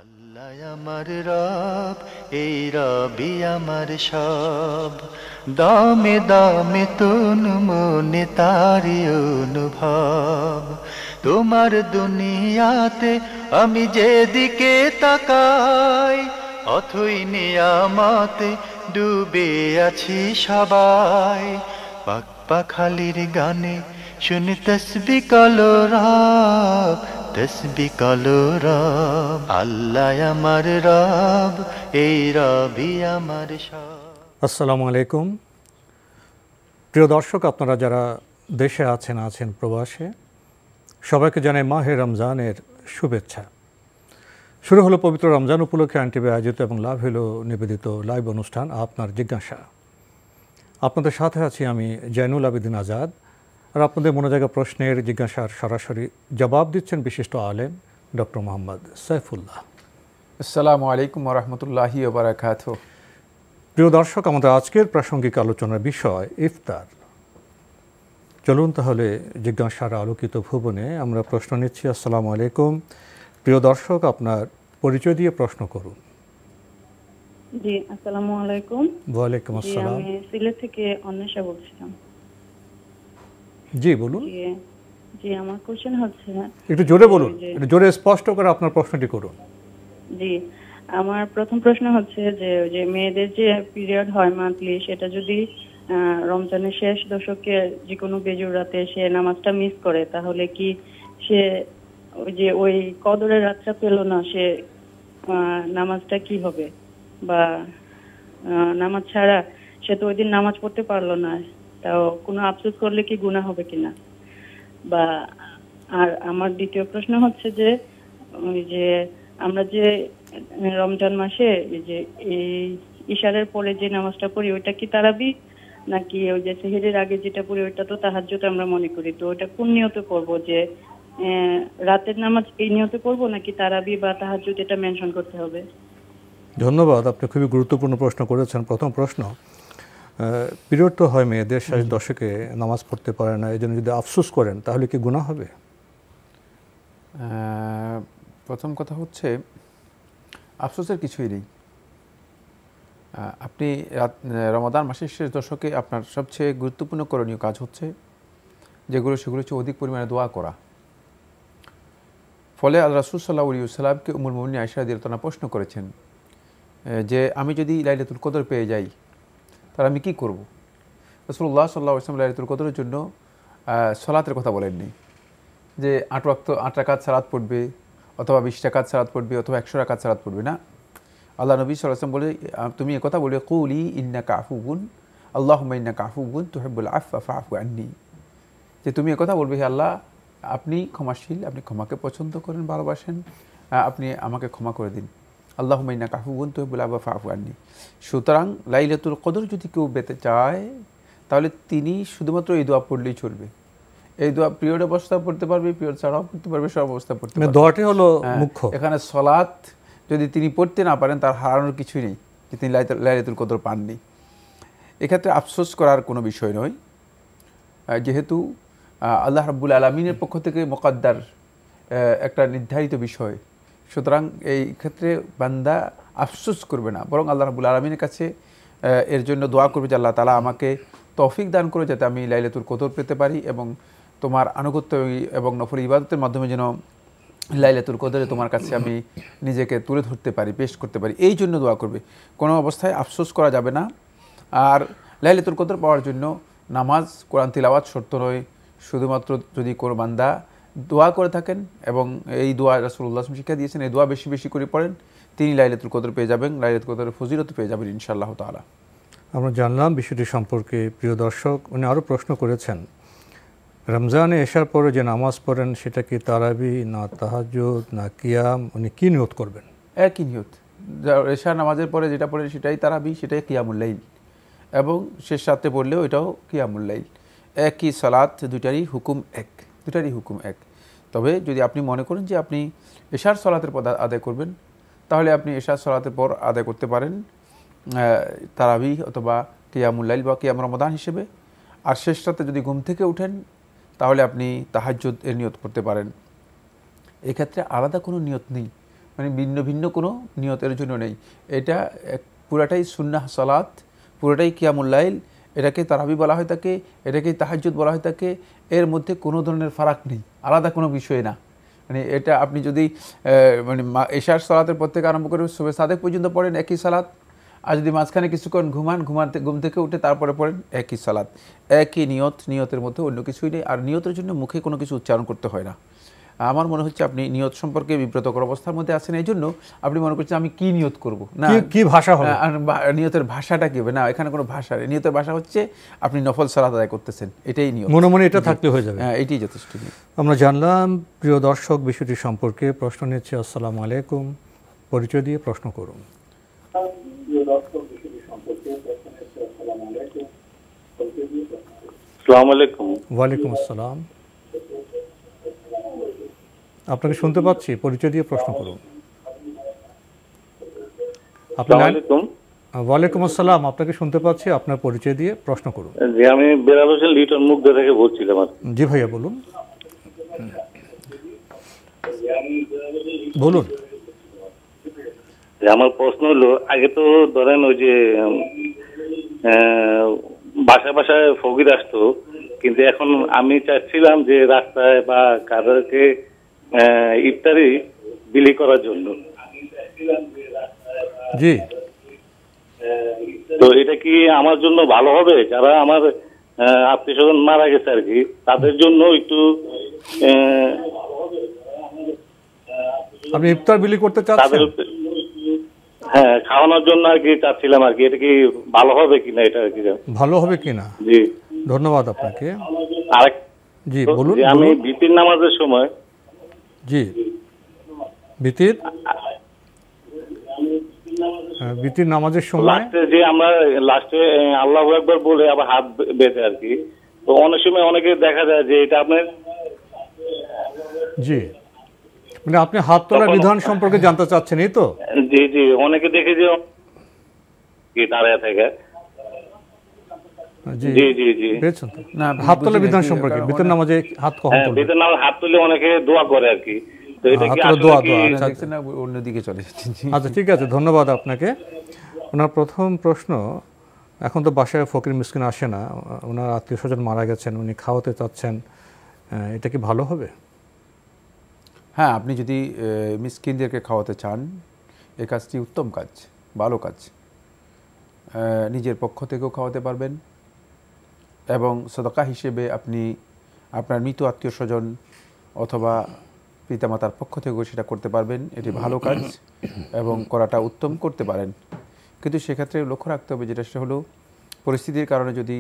আল্লাহ আমার রব, এই রবি আমার সব। দামে দামে তুন মনে তারি অনুভব। তোমার দুনিয়াতে আমি যেদিকে তাকাই, অথই নিয়ামতে ডুবে আছি সবাই। পাক পাখালির গানে শুনি তসবি কলরব, তসবি কলরব। আল্লাহ আমার রব, এই রবি আমার সব। আসসালামু আলাইকুম প্রিয় দর্শক, আপনারা যারা দেশে আছেন প্রবাসে, সবাইকে জানাই মাহে রমজানের শুভেচ্ছা। শুরু হলো পবিত্র রমজান উপলক্ষে আইনটিভি আয়োজিত এবং লাভ হলো নিবেদিত লাইভ অনুষ্ঠান আপনার জিজ্ঞাসা। আপনাদের সাথে আছি আমি জয়নুল আবেদিন আজাদ। আর আপনাদের মনোজায়গা প্রশ্নের জিজ্ঞাসার সরাসরি জবাব দিচ্ছেন বিশিষ্ট আলেম ডক্টর মোহাম্মদ সাইফুল্লাহ। আসসালামু আলাইকুম ওয়া রাহমাতুল্লাহি ওয়া বারাকাতুহু। প্রিয় দর্শক, আমাদের আজকের প্রাসঙ্গিক আলোচনার বিষয় ইফতার। চলুন তাহলে জিজ্ঞাসার আলোকিত ভুবনে আমরা প্রশ্ন নিচ্ছি। আসসালামু আলাইকুম। প্রিয় দর্শক, আপনার পরিচয় দিয়ে প্রশ্ন করুন। জি, আসসালামু আলাইকুম। ওয়ালাইকুম আসসালাম। আমি সিলেট থেকে অন্বেষা বলছিলাম। জি বলুন। জি, আমার কোশ্চেন হচ্ছে, একটু জোরে বলুন, একটু জোরে স্পষ্ট করে আপনার প্রশ্নটি করুন। জি, আমার প্রথম প্রশ্ন হচ্ছে যে মেয়েদের যে পিরিয়ড হয় মান্থলি, সেটা যদি রমজানের শেষ দশকে যে কোনো বেজুর রাতে সে নামাজটা মিস করে, তাহলে কি সে ওই কদরের রাতটা পেল না, সে নামাজটা কি হবে? বা নামাজ ছাড়া সে তো ওই দিন নামাজ পড়তে পারলো না, তাও কোনো আফসোস করলে কি গুনাহ হবে কিনা? বা আর আমার দ্বিতীয় প্রশ্ন হচ্ছে যে ওই যে আমরা যে রমজান মাসে যে এই ইশারের পরে যে নামাজটা পড়ি, ওইটা কি তারাবি নাকি ওই যে সেহরির আগে যেটা পড়ি ওইটা তো তাহাজ্জুদ আমরা মনে করি, তো ওটা কোন নিয়তে পড়বো? যে রাতের নামাজ এই নিয়তে পড়বো নাকি তারাবি বা তাহাজ্জুদ, এটা মেনশন করতে হবে? ধন্যবাদ, আপনি খুবই গুরুত্বপূর্ণ প্রশ্ন করেছেন। প্রথম প্রশ্ন, পিরিয়ড তো হয় মেয়েদের, শেষ দশকে নামাজ পড়তে পারে না, এই জন্য যদি আফসোস করেন তাহলে কি গুনাহ হবে? প্রথম কথা হচ্ছে, আফসোসের কিছুই নেই। আপনি রমাদান মাসের শেষ দশকে আপনার সবচেয়ে গুরুত্বপূর্ণ করণীয় কাজ হচ্ছে সেগুলো হচ্ছে অধিক পরিমাণে দোয়া করা। ফলে আল্লাহ রাসূল সাল্লাল্লাহু আলাইহি ওয়াসাল্লামকে উম্মুল মুমিনিন আয়েশা রাদিয়াল্লাহু আনহা প্রশ্ন করেছেন যে আমি যদি লাইলাতুল কদর পেয়ে যাই তাহলে আমি কী করব? রাসূলুল্লাহ সাল্লাল্লাহু আলাইহি ওয়াসাল্লাম লাইলাতুল কদরের জন্য সালাতের কথা বলেননি যে 8 রাকাত সালাত পড়বে অথবা 20 রাকাত সালাত পড়বে অথবা 100 রাকাত সালাত পড়বে না। আল্লাহ নবী সাল্লাল্লাহু আলাইহি ওয়াসাল্লাম বলে, তুমি একথা বলে কুলি ইন্নাকা আফুবুন আল্লাহুম্মা ইন্নাকা আফুবুন তুহিব্বুল আফওয়া ফাআফু আন্নি, যে তুমি একথা বলবে, হে আল্লাহ আপনি ক্ষমাশীল, আপনি ক্ষমাকে পছন্দ করেন, ভালোবাসেন, আপনি আমাকে ক্ষমা করে দিন। আল্লাহুম্মা ইন্নাকা আফুবুন তুহিব্বুল আফওয়া ফাআফু আন্নি। সুতরাং লাইলাতুল কদর যদি কেউ পেতে চায় তাহলে তিনি শুধুমাত্র এই দোয়া পড়লেই চলবে। এই দোয়া পিরিয়ড অবস্থা পড়তে পারবে, পিরিয়ড ছাড়াও পড়তে পারবে, সব অবস্থা পড়তে পারবে। দোয়াটি হলো মুখ্য। এখানে সালাত যদি তিনি পড়তে না পারেন তার হারানোর কিছুই নেই যে তিনি লাইলাতুল কদর পাননি। এক্ষেত্রে আফসোস করার কোনো বিষয় নয়, যেহেতু আল্লাহ রাব্বুল আলামিনের পক্ষ থেকে মুকদ্দার একটা নির্ধারিত বিষয়। সুতরাং এই ক্ষেত্রে বান্দা আফসোস করবে না, বরং আল্লাহ রাব্বুল আলামিনের কাছে এর জন্য দোয়া করবে যে আল্লাহ তাআলা আমাকে তৌফিক দান করে যাতে আমি লাইলাতুল কদর পেতে পারি এবং তোমার আনুগত্য এবং নফল ইবাদতের মাধ্যমে যেন লাইলাতুল কদরে তোমার কাছে আমি নিজেকে তুলে ধরতে পারি, পেশ করতে পারি, এই জন্য দোয়া করবে। কোনো অবস্থায় আফসোস করা যাবে না। আর লাইলাতুল কদর পাওয়ার জন্য নামাজ, কোরআন তিলাওয়াত শর্ত নয়, শুধুমাত্র যদি কোনো বান্দা দোয়া করে থাকেন এবং এই দোয়া রাসূলুল্লাহ সাল্লাল্লাহু আলাইহি ওয়াসাল্লাম শিক্ষা দিয়েছেন, এই দোয়া বেশি বেশি করে পড়েন, তিনি লাইলাতুল কদর পেয়ে যাবেন, লাইলাতুল কদরের ফজিলত পেয়ে যাবেন ইনশাআল্লাহ তাআলা। আমরা জানলাম বিষয়টি সম্পর্কে। প্রিয় দর্শক, উনি আরও প্রশ্ন করেছেন, রমজানে এশার পরে যে নামাজ পড়েন সেটা কি তারাবি না তাহাজ্জুদ না কিয়াম, উনি কী নিয়ত করবেন? একই নিয়ত। এশার নামাজের পরে যেটা পড়েন সেটাই তারাবি, সেটাই কিয়ামুল লাইল, এবং শেষ রাতে পড়লেও এটাও কিয়ামুল লাইল। একই সালাত, দুটারই হুকুম এক। তবে যদি আপনি মনে করেন যে আপনি এশার সালাতের পর আদায় করবেন, তাহলে আপনি এশার সালাতের পর আদায় করতে পারেন তারাবি অথবা কিয়ামুল লাইল বা কিয়াম রমাদান হিসেবে। আর শেষ রাতে যদি ঘুম থেকে উঠেন তাহলে আপনি তাহাজ্জুদ এর নিয়ত করতে পারেন। এক্ষেত্রে আলাদা কোনো নিয়ত নেই, মানে ভিন্ন ভিন্ন কোনো নিয়তের জন্য নেই। এটা পুরাটাই সুন্নাহ সালাত, পুরোটাই কিয়ামুল লাইল। এটাকে তারাবি বলা হয় থাকে, এটাকে তাহাজ্জুদ বলা হয় থাকে। এর মধ্যে কোনো ধরনের ফারাক নেই, আলাদা কোনো বিষয় না। মানে এটা আপনি যদি মানে এশার সালাতের পর থেকে আরম্ভ করে সুবহে সাদেক পর্যন্ত পড়েন একই সালাত, আর যদি মাঝখানে কিছুক্ষণ ঘুম থেকে উঠে তারপরে পড়েন একই সালাত, একই নিয়তের মধ্যে অন্য কিছুই নেই। আর নিয়তের জন্য মুখে কোনো কিছু উচ্চারণ করতে হয় না। আমার মনে হচ্ছে আপনি নিয়ত সম্পর্কে বিব্রতকর অবস্থার মধ্যে আছেন, এই জন্য আপনি মনে করছেন আমি কি নিয়ত করব, না কি ভাষা হবে, নিয়তের ভাষাটা কি হবে, না এখানে কোনো ভাষা নেই। নিয়তের ভাষা হচ্ছে আপনি নফল সালাত আদায় করতেছেন, এটাই নিয়ত, মনে মনে এটা থাকলে হয়ে যাবে। এটাই যথেষ্ট। আমরা জানলাম। প্রিয় দর্শক, বিষয়টি সম্পর্কে প্রশ্ন নিচ্ছে। আসসালামু আলাইকুম, পরিচয় দিয়ে প্রশ্ন করুন। আসসালামু আলাইকুম। ওয়ালাইকুম আসসালাম, আপনাকে শুনতে পাচ্ছি, পরিচয় দিয়ে প্রশ্ন করুন। ওয়ালাইকুম আসসালাম, আপনাকে শুনতে পাচ্ছি, আপনার পরিচয় দিয়ে প্রশ্ন করুন। জি, আমি বেলাল হোসেন লিটন মুগদা থেকে বলছিলাম। জি ভাইয়া বলুন। বলুন। আমার প্রশ্ন হলো, আগে তো ধরেন ওই যে বাসায় বাসায় ফকির আসতো, কিন্তু এখন আমি চাচ্ছিলাম যে রাস্তায় বা কাদেরকে ইফতারি বিলি করার জন্য। জি, তো এটা কি আমার জন্য ভালো হবে? যারা আমার আত্মীয় স্বজন মারা গেছে আর কি, তাদের জন্য একটু আপনি ইফতার বিলি করতে চাচ্ছেন? হ্যাঁ, খাওয়ানোর জন্য আর কি চাচ্ছিলাম আর কি। এটা কি ভালো হবে কিনা, এটা আর কি ভালো হবে কিনা? জি, ধন্যবাদ আপনাকে। আরেক জি বলুন। আমি বিতির নামাজের সময়, জি বিতির নামাজের সময় লাস্টে যে আমরা আল্লাহু আকবার বলে আবার হাত বেঁধে আর কি, তো অনেক সময় অনেকে দেখা যায় যে এটা আপনার, জি মানে আপনি হাত তোলার বিধান সম্পর্কে জানতে চাচ্ছেন, এই তো? জি জি, অনেকে দেখে যে দাঁড়ায় থাকে। জি জি জি, পেয়েছেন তো? হাত তোলার বিধান সম্পর্কে, বিতির নামাজে হাত কখন তুলবে? বিতির নামাজে হাত তুলে অনেকে দোয়া করে আর কি। তো এটা কি দোয়া অন্যদিকে চলে যাচ্ছে? আচ্ছা ঠিক আছে, ধন্যবাদ আপনাকে। ওনার প্রথম প্রশ্ন, এখন তো বাসায় ফকির মিসকিন আসে না, ওনার আত্মীয় স্বজন মারা গেছেন, উনি খাওয়াতে চাচ্ছেন, এটা কি ভালো হবে? হ্যাঁ, আপনি যদি মিসকিনদেরকে খাওয়াতে চান, এই কাজটি উত্তম কাজ, ভালো কাজ। নিজের পক্ষ থেকেও খাওয়াতে পারবেন এবং সদকা হিসেবে আপনি আপনার মৃত আত্মীয় স্বজন অথবা পিতামাতার পক্ষ থেকেও সেটা করতে পারবেন। এটি ভালো কাজ এবং করাটা উত্তম, করতে পারেন। কিন্তু সেক্ষেত্রে লক্ষ্য রাখতে হবে, যেটা সেটা হলো পরিস্থিতির কারণে যদি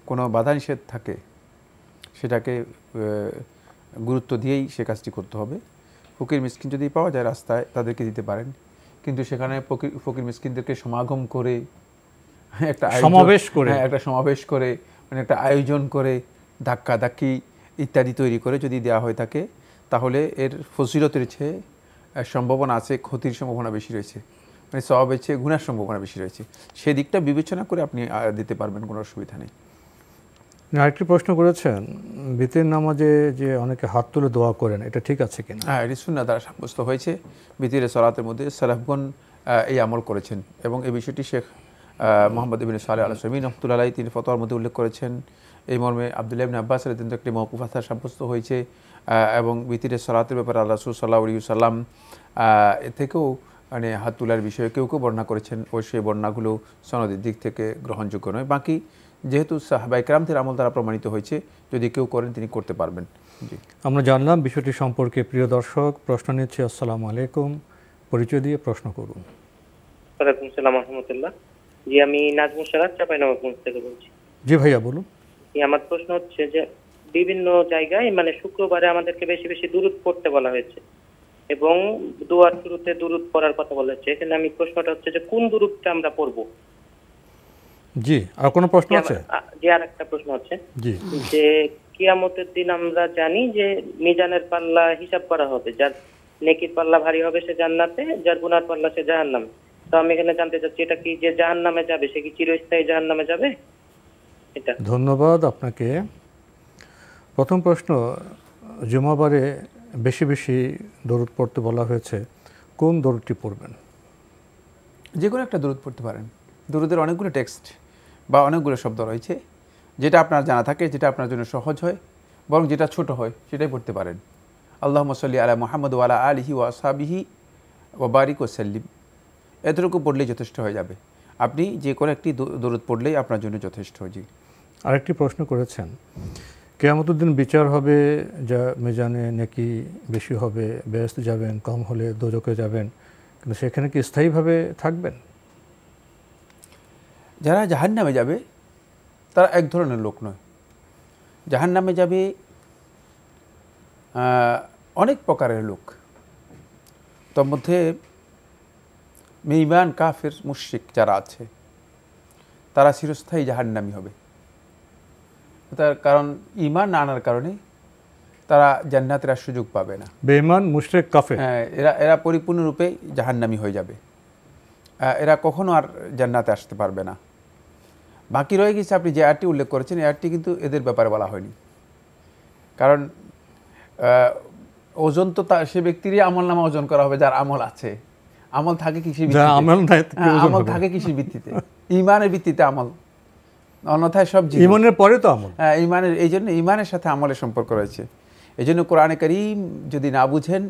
কোনো বাধা নিষেধ থাকে, সেটাকে গুরুত্ব দিয়েই সে কাজটি করতে হবে। ফকির মিসকিন যদি পাওয়া যায় রাস্তায়, তাদেরকে দিতে পারেন, কিন্তু সেখানে ফকির মিসকিনদেরকে সমাগম করে একটা সমাবেশ করে মানে একটা আয়োজন করে ধাক্কাধাক্কি ইত্যাদি তৈরি করে যদি দেওয়া হয়ে থাকে, তাহলে এর ফজিলতের চেয়ে সম্ভাবনা আছে, ক্ষতির সম্ভাবনা বেশি রয়েছে, মানে সওয়াবের চেয়ে গুনার সম্ভাবনা বেশি রয়েছে। সেদিকটা বিবেচনা করে আপনি দিতে পারবেন, কোনো অসুবিধা নেই। আরেকটি প্রশ্ন করেছেন, বিতির নামাজে যে অনেকে হাত তুলে দোয়া করেন, এটা ঠিক আছে কিনা? হ্যাঁ, এটি সুন্নাহ দ্বারা সাব্যস্ত হয়েছে। বিতিরের সালাতের মধ্যে সালাফগণ এই আমল করেছেন এবং এই বিষয়টি শেখ মোহাম্মদ ইবনে সালেহ আল উসাইমিন রহমাতুল্লাহ আলাইহি তিনি ফতোয়ার মধ্যে উল্লেখ করেছেন। এই মর্মে আব্দুল্লাহ ইবনে আব্বাস রাদিয়াল্লাহু একটি মওকুফ আসার সাব্যস্ত হয়েছে এবং বিতিরের সালাতের ব্যাপারে আল্লাহ রাসূল সাল্লাল্লাহু আলাইহি ওয়াসাল্লাম এ থেকেও মানে হাত তোলার বিষয়ে কেউ কেউ বর্ণনা করেছেন, ও সেই বর্ণনাগুলো সনদের দিক থেকে গ্রহণযোগ্য নয়। বাকি যেহেতু সাহাবায়ে কেরামদের আমল দ্বারা প্রমাণিত হয়েছে, যদি কেউ করেন তিনি করতে পারবেন। জি, আমরা জানলাম বিষয়টি সম্পর্কে। প্রিয় দর্শক, প্রশ্ন নিচ্ছি। আসসালামু আলাইকুম, পরিচয় দিয়ে প্রশ্ন করুন। ওয়ালাইকুম আসসালাম ওয়া রাহমাতুল্লাহ। জি, আমি নাজমুল সারাত চাঁপাইনবাবগঞ্জ থেকে বলছি। জি ভাইয়া বলুন। আমার প্রশ্ন হচ্ছে যে বিভিন্ন জায়গায় মানে শুক্রবারে আমাদেরকে বেশি বেশি দুরূদ পড়তে বলা হয়েছে এবং দোয়ার শুরুতে দুরূদ পড়ার কথা বলা হচ্ছে। এখানে আমি প্রশ্নটা হচ্ছে যে কোন দুরূদটা আমরা পড়ব? জি, আর কোনো প্রশ্ন আছে? জি, আর একটা প্রশ্ন হচ্ছে জি, যে কিয়ামতের দিন আমরা জানি যে মিজানের পাল্লা হিসাব করা হবে, যার নেকির পাল্লা ভারী হবে সে জান্নাতে, যার গুনার পাল্লা সে জাহান্নামে। তো আমি এখানে জানতে চাচ্ছি, এটা কি যে জাহান্নামে যাবে সে কি চিরস্থায়ী জাহান্নামে যাবে? এটা। ধন্যবাদ আপনাকে। প্রথম প্রশ্ন, জুমাবারে বেশি বেশি দরুদ পড়তে বলা হয়েছে, কোন দরুদটি পড়বেন? যে কোনো একটা দরুদ পড়তে পারেন। দরুদের অনেকগুলো টেক্সট বা অনেকগুলো শব্দ রয়েছে, যেটা আপনার জানা থাকে, যেটা আপনার জন্য সহজ হয়, বরং যেটা ছোট হয় সেটাই পড়তে পারেন। আল্লাহুম্মা সাল্লি আলা মুহাম্মদ ওয়া আলা আলিহি ওয়া আসহাবিহি ওয়া বারিক ওয়া সাল্লিম, এতটুকু পড়লেই যথেষ্ট হয়ে যাবে। আপনি যে কোনো একটি দরুদ পড়লেই আপনার জন্য যথেষ্ট। জি, আরেকটি প্রশ্ন করেছেন, কিয়ামতের দিন বিচার হবে, যা মিজানে নেকি বেশি হবে বেহেশত যাবেন, কম হলে দোজখে যাবেন, কিন্তু সেখানে কি স্থায়ীভাবে থাকবেন? যারা জাহান্নামে যাবে তারা এক ধরনের লোক নয়। জাহান্নামে যাবে অনেক প্রকারের লোক। তার মধ্যে বেঈমান, কাফির, মুশরিক যারা আছে তারা চিরস্থায়ী জাহান্নামী হবে। তার কারণ ঈমান না আনার কারণে তারা জান্নাতের আর সুযোগ পাবে না। বেঈমান, মুশরিক, কাফির, এরা পরিপূর্ণরূপে জাহান্নামী হয়ে যাবে। এরা কখনো আর জান্নাতে আসতে পারবে না। বাকি রয়ে গেছে আপনি যে আয়াতটি উল্লেখ করেছেন, এই আয়াতটি কিন্তু এদের ব্যাপারে বলা হয়নি। কারণ ওজন তো সে ব্যক্তিরই আমল নামা ওজন করা হবে যার আমল আছে। আমল থাকে কিসের ভিত্তিতে? আমল থাকে কিসের ভিত্তিতে? ঈমানের ভিত্তিতে আমল, অন্যথায় সব ঈমানের পরে তো আমল। ঈমানের, এই জন্য ঈমানের সাথে আমলের সম্পর্ক রয়েছে। এই জন্য কোরআনে কারীম যদি না বুঝেন,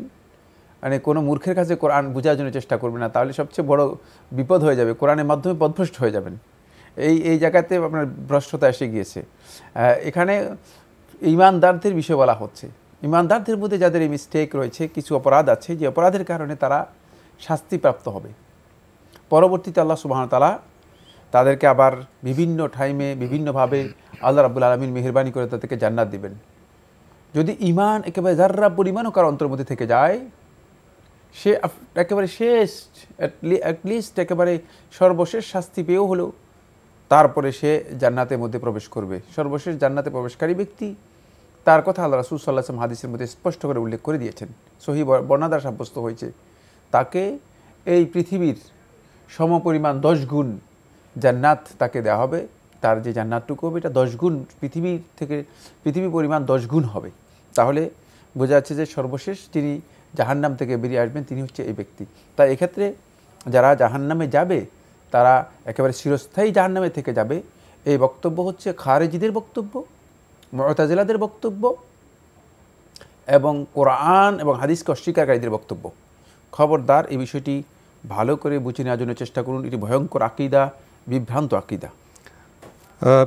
মানে কোনো মূর্খের কাছে কোরআন বোঝার জন্য চেষ্টা করবে না, তাহলে সবচেয়ে বড় বিপদ হয়ে যাবে। কোরআনের মাধ্যমে পথভ্রষ্ট হয়ে যাবেন। এই জায়গাতে আপনার ভ্রষ্টতা এসে গিয়েছে। এখানে ঈমানদারদের বিষয় বলা হচ্ছে। ঈমানদারদের মধ্যে যাদের এই মিস্টেক রয়েছে, কিছু অপরাধ আছে, যে অপরাধের কারণে তারা শাস্তিপ্রাপ্ত হবে। পরবর্তীতে আল্লাহ সুবহানাহু ওয়া তাআলা তাদেরকে আবার বিভিন্ন টাইমে বিভিন্নভাবে আল্লাহ রাব্বুল আলামিন মেহেরবানি করে তাদেরকে জান্নাত দিবেন। যদি ঈমান একেবারে যাররা পরিমাণও কারো অন্তরের মধ্যে থেকে যায়, সে একেবারে শেষ, অ্যাটলিস্ট একেবারে সর্বশেষ শাস্তি পেয়েও হলেও তারপরে সে জান্নাতের মধ্যে প্রবেশ করবে। সর্বশেষ জান্নাতে প্রবেশকারী ব্যক্তি, তার কথা আল্লাহ রাসূল সাল্লাল্লাহু আলাইহি ওয়াসাল্লাম হাদিসের মধ্যে স্পষ্ট করে উল্লেখ করে দিয়েছেন। সহিহ বর্ণনা সাব্যস্ত হয়েছে, তাকে এই পৃথিবীর সমপরিমাণ 10 গুণ জান্নাত তাকে দেওয়া হবে। তার যে জান্নাতটুকু হবে এটা 10 গুণ পৃথিবী পরিমাণ 10 গুণ হবে। তাহলে বোঝা যাচ্ছে যে সর্বশেষ যিনি জাহান্নাম থেকে বেরিয়ে আসবেন তিনি হচ্ছে এই ব্যক্তি। তাই এক্ষেত্রে যারা জাহান্নামে যাবে তারা একেবারে চিরস্থায়ী জাহান্নামে থেকে যাবে, এই বক্তব্য হচ্ছে খারেজিদের বক্তব্য, মুতাজিলাদের বক্তব্য এবং কোরআন এবং হাদিসকে অস্বীকারীদের বক্তব্য। খবরদার এই বিষয়টি ভালো করে বুঝে নেওয়ার জন্য চেষ্টা করুন। এটি ভয়ঙ্কর আকীদা, বিভ্রান্ত আকীদা।